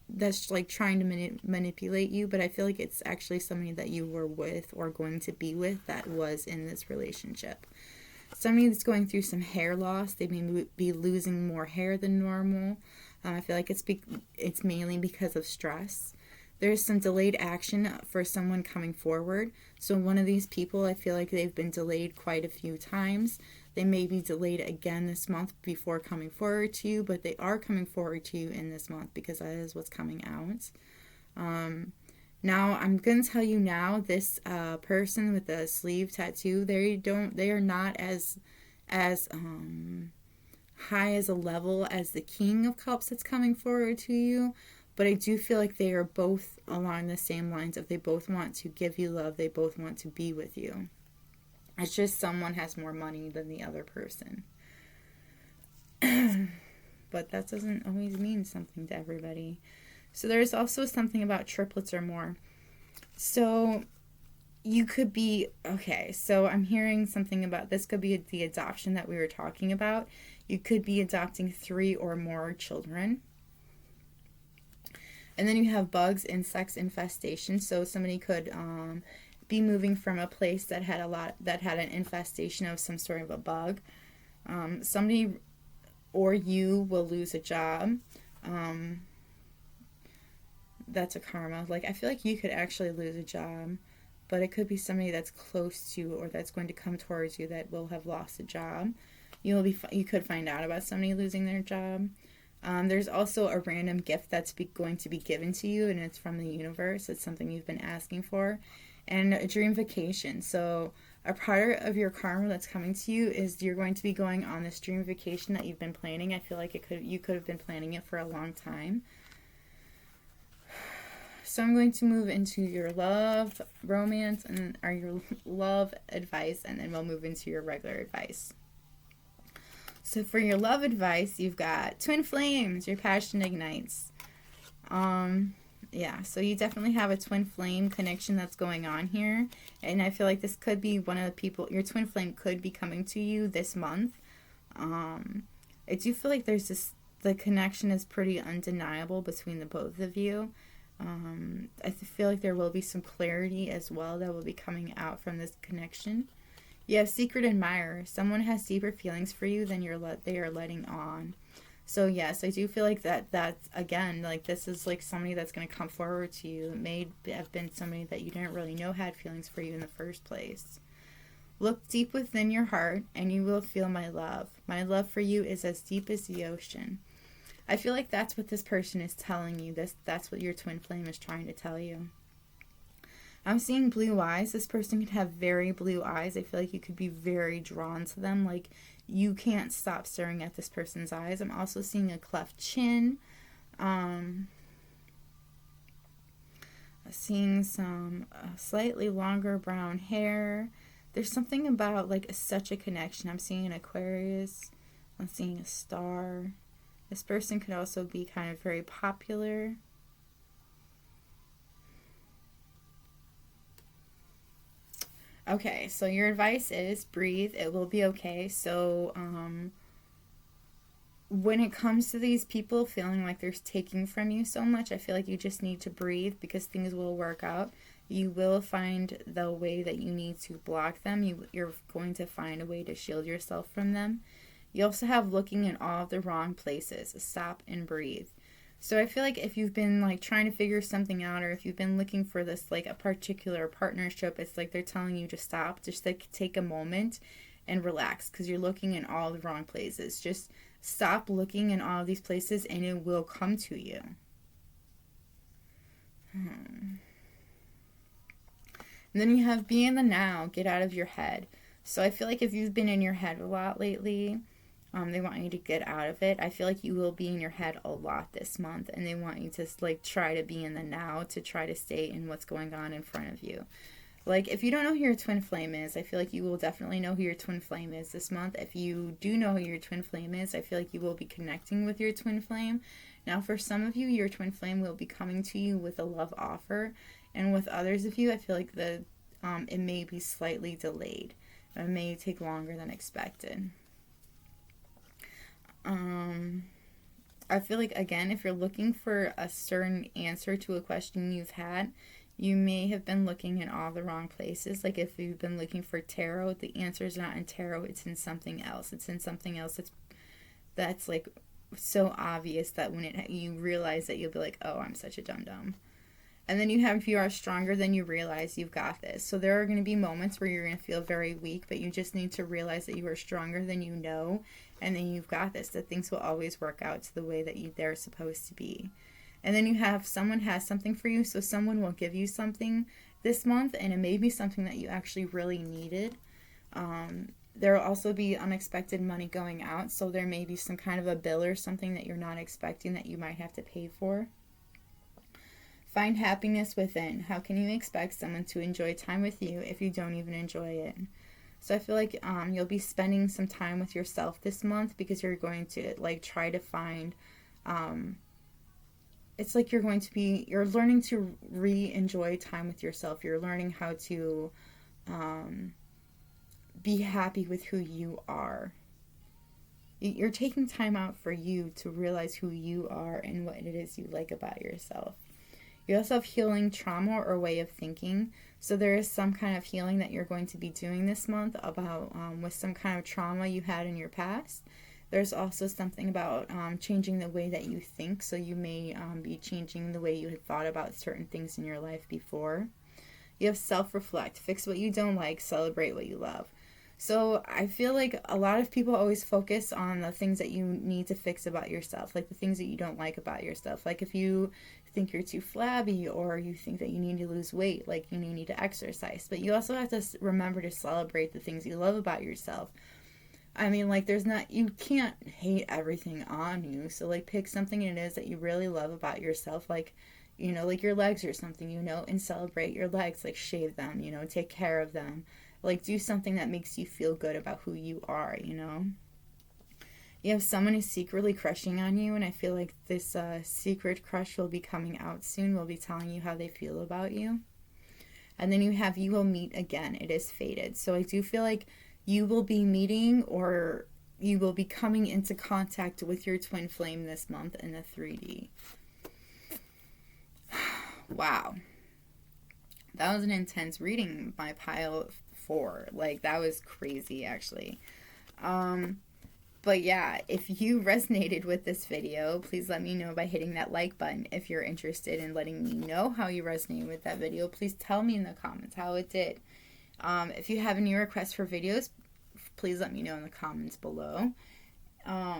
Speaker 1: that's like trying to manipulate you, but I feel like it's actually somebody that you were with or going to be with that was in this relationship. Somebody that's going through some hair loss. They may be losing more hair than normal. I feel like it's mainly because of stress. There's some delayed action for someone coming forward. So one of these people, I feel like they've been delayed quite a few times. They may be delayed again this month before coming forward to you, but they are coming forward to you in this month because that is what's coming out. Now, I'm going to tell you now, this person with the sleeve tattoo, they are not as high as a level as the King of Cups that's coming forward to you. But I do feel like they are both along the same lines of they both want to give you love. They both want to be with you. It's just someone has more money than the other person. But that doesn't always mean something to everybody. So there's also something about triplets or more. So you could be, okay, so I'm hearing something about, this could be the adoption that we were talking about. You could be adopting 3 or more children. And then you have bugs, insects, infestation. So somebody could be moving from a place that had an infestation of some sort of a bug. Somebody or you will lose a job. That's a karma. Like, I feel like you could actually lose a job, but it could be somebody that's close to you or that's going to come towards you that will have lost a job. You could find out about somebody losing their job. There's also a random gift that's going to be given to you, and it's from the universe. It's something you've been asking for, and a dream vacation. So a part of your karma that's coming to you is you're going to be going on this dream vacation that you've been planning. I feel like you could have been planning it for a long time. So I'm going to move into your love, romance, or your love advice, and then we'll move into your regular advice. So for your love advice, you've got twin flames, your passion ignites. Yeah, so you definitely have a twin flame connection that's going on here. And I feel like this could be one of the people, your twin flame could be coming to you this month. I do feel like the connection is pretty undeniable between the both of you. I feel like there will be some clarity as well that will be coming out from this connection. You have secret admirer. Someone has deeper feelings for you than they are letting on. So yes, I do feel like that's again, like this is like somebody that's going to come forward to you. It may have been somebody that you didn't really know had feelings for you in the first place. Look deep within your heart and you will feel my love. My love for you is as deep as the ocean. I feel like that's what this person is telling you. That's what your twin flame is trying to tell you. I'm seeing blue eyes. This person could have very blue eyes. I feel like you could be very drawn to them. Like, you can't stop staring at this person's eyes. I'm also seeing a cleft chin. Seeing some slightly longer brown hair. There's something about, like, such a connection. I'm seeing an Aquarius. I'm seeing a star. This person could also be kind of very popular. Okay, so your advice is breathe. It will be okay. So, when it comes to these people feeling like they're taking from you so much, I feel like you just need to breathe because things will work out. You will find the way that you need to block them. You're going to find a way to shield yourself from them. You also have looking in all of the wrong places. Stop and breathe. So I feel like if you've been like trying to figure something out, or if you've been looking for this like a particular partnership, it's like they're telling you to stop. Just like take a moment and relax because you're looking in all the wrong places. Just stop looking in all of these places and it will come to you. And then you have be in the now, get out of your head. So I feel like if you've been in your head a lot lately, they want you to get out of it. I feel like you will be in your head a lot this month, and they want you to like try to be in the now, to try to stay in what's going on in front of you. Like, if you don't know who your twin flame is, I feel like you will definitely know who your twin flame is this month. If you do know who your twin flame is, I feel like you will be connecting with your twin flame. Now, for some of you, your twin flame will be coming to you with a love offer, and with others of you, I feel like it may be slightly delayed. It may take longer than expected. I feel like, again, if you're looking for a certain answer to a question you've had, you may have been looking in all the wrong places. Like, if you've been looking for tarot, the answer is not in tarot, it's in something else. It's in something else that's like so obvious that when you realize that, you'll be like, oh, I'm such a dum-dum. And then you have, if you are stronger than you realize, you've got this. So there are going to be moments where you're going to feel very weak, but you just need to realize that you are stronger than you know, and then you've got this, that things will always work out to the way that they're supposed to be. And then you have someone has something for you, so someone will give you something this month, and it may be something that you actually really needed. There will also be unexpected money going out, so there may be some kind of a bill or something that you're not expecting that you might have to pay for. Find happiness within. How can you expect someone to enjoy time with you if you don't even enjoy it? So I feel like you'll be spending some time with yourself this month because you're going to like try to find, it's like you're learning to re-enjoy time with yourself. You're learning how to be happy with who you are. You're taking time out for you to realize who you are and what it is you like about yourself. You also have healing trauma or way of thinking. So there is some kind of healing that you're going to be doing this month about with some kind of trauma you had in your past. There's also something about changing the way that you think. So you may be changing the way you had thought about certain things in your life before. You have self-reflect. Fix what you don't like. Celebrate what you love. So I feel like a lot of people always focus on the things that you need to fix about yourself, like the things that you don't like about yourself. Like if you think you're too flabby, or you think that you need to lose weight, like you need to exercise. But you also have to remember to celebrate the things you love about yourself. I mean, like, you can't hate everything on you. So, like, pick something it is that you really love about yourself. Like, like your legs or something, and celebrate your legs. Like, shave them, take care of them. Like, do something that makes you feel good about who you are. You have someone who's secretly crushing on you, and I feel like this secret crush will be coming out soon. Will be telling you how they feel about you. And then you will meet again. It is fated. So I do feel like you will be meeting, or you will be coming into contact with your twin flame this month in the 3D. Wow. That was an intense reading, my pile 4. Like, that was crazy, actually. But yeah, if you resonated with this video, please let me know by hitting that like button. If you're interested in letting me know how you resonated with that video, please tell me in the comments how it did. If you have any requests for videos, please let me know in the comments below. What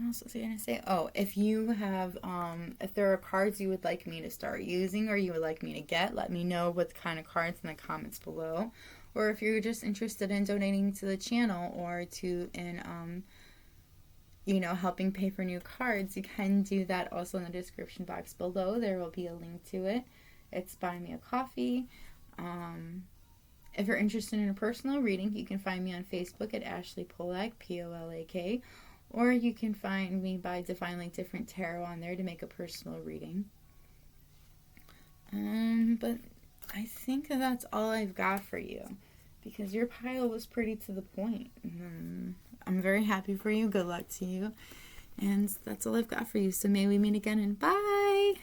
Speaker 1: else was I going to say? Oh, if you have, if there are cards you would like me to start using, or you would like me to get, let me know what kind of cards in the comments below. Or if you're just interested in donating to the channel, or helping pay for new cards, you can do that also in the description box below. There will be a link to it. It's Buy Me a Coffee. If you're interested in a personal reading, you can find me on Facebook at Ashley Polak, Polak, or you can find me by Divinely Different Tarot on there to make a personal reading. But I think that's all I've got for you, because your pile was pretty to the point. I'm very happy for you. Good luck to you. And that's all I've got for you. So may we meet again, and bye!